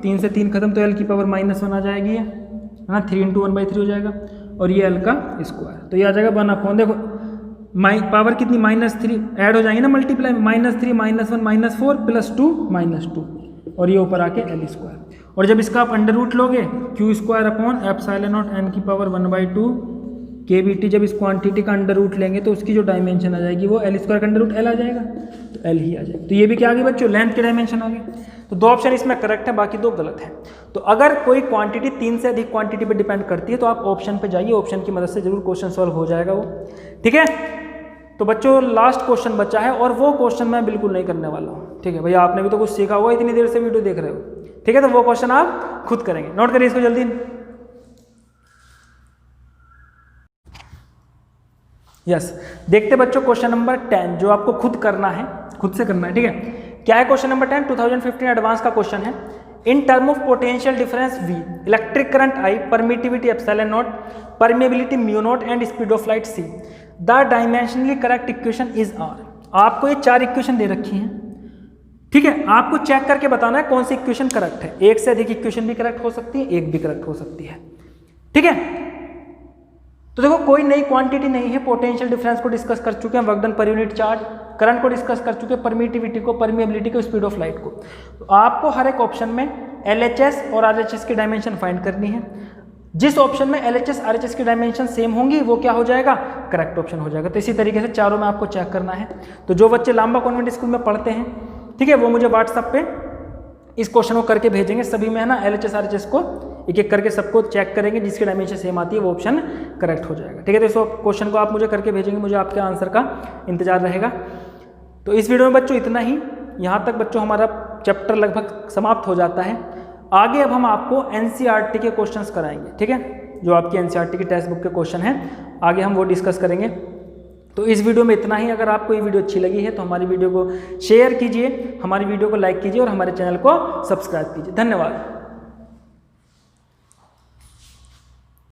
3 से 3 खत्म, तो l की पावर -1 आ जाएगी है ना, 3 × 1/3 हो जाएगा, और ये l का स्क्वायर, तो ये आ जाएगा 1/, देखो पावर कितनी -3 ऐड हो जाएंगी ना, मल्टीप्लाई -3 -1 -4 +2 -2, और ये ऊपर आके l स्क्वायर। और जब इसका आप अंडर रूट लोगे Q square upon epsilon not n की पावर 1/2 KBT, जब इस क्वांटिटी का अंडर रूट लेंगे तो उसकी जो डायमेंशन आ जाएगी वो l स्क्वायर का अंडर रूट l आ जाएगा, तो l ही आ जाएगा। तो ये भी क्या आ गई बच्चों, लेंथ के डायमेंशन आ गए। तो 2 ऑप्शन इसमें करेक्ट है, बाकी 2 गलत है। तो अगर कोई क्वांटिटी 3 से अधिक क्वांटिटी पर डिपेंड करती है तो आप ऑप्शन पर जाइए, ऑप्शन की मदद से जरूर क्वेश्चन सॉल्व हो जाएगा वो। ठीक है, तो बच्चों लास्ट क्वेश्चन बचा है, और वो क्वेश्चन मैं बिल्कुल नहीं करने वाला हूँ। ठीक है भैया, आपने भी तो कुछ सीखा होगा, इतनी देर से वीडियो देख रहे हो। ठीक है, तो वो क्वेश्चन आप खुद करेंगे, नोट करिए इसको जल्दी। यस, देखते बच्चों क्वेश्चन नंबर 10 जो आपको खुद करना है, खुद से करना है। ठीक है, क्या है क्वेश्चन नंबर 10, 2015 एडवांस का क्वेश्चन है। In term of potential difference V, electric current I, permittivity epsilon not, permeability mu naught and speed of light C, the dimensionally correct equation is R। आपको ये 4 इक्वेशन दे रखी हैं। ठीक है, आपको check करके बताना है कौन सी इक्वेशन करेक्ट है। एक से अधिक इक्वेशन भी करेक्ट हो सकती है, एक भी करेक्ट हो सकती है। ठीक है, तो देखो कोई नई क्वांटिटी नहीं है, पोटेंशियल डिफरेंस को डिस्कस कर चुके हैं, work done per unit charge, current को डिस्कस कर चुके हैं, परमिटिविटी को, परमिएबिलिटी को, स्पीड ऑफ लाइट को। तो आपको हर एक ऑप्शन में LHS और RHS की डायमेंशन फाइंड करनी है। जिस ऑप्शन में LHS RHS की डायमेंशन सेम होंगी वो क्या हो जाएगा, करेक्ट ऑप्शन हो जाएगा। तो इसी तरीके से चारों में आपको चेक करना है। तो जो बच्चे लांबा कॉन्वेंट स्कूल में पढ़ते हैं, ठीक है, वो मुझे व्हाट्सएप पे इस क्वेश्चन को करके भेजेंगे। सभी में है ना LHS RHS को एक एक करके सबको चेक करेंगे, जिसकी डायमेंशन सेम आती है वो ऑप्शन करेक्ट हो जाएगा। ठीक है, तो इस क्वेश्चन को आप मुझे करके भेजेंगे, मुझे आपके आंसर का इंतजार रहेगा। तो इस वीडियो में बच्चों इतना ही। यहाँ तक बच्चों हमारा चैप्टर लगभग समाप्त हो जाता है। आगे अब हम आपको NCERT के क्वेश्चंस कराएंगे। ठीक है, जो आपकी NCERT की टेक्स्ट बुक के क्वेश्चन हैं, आगे हम वो डिस्कस करेंगे। तो इस वीडियो में इतना ही। अगर आपको ये वीडियो अच्छी लगी है तो हमारी वीडियो को शेयर कीजिए, हमारी वीडियो को लाइक कीजिए और हमारे चैनल को सब्सक्राइब कीजिए। धन्यवाद।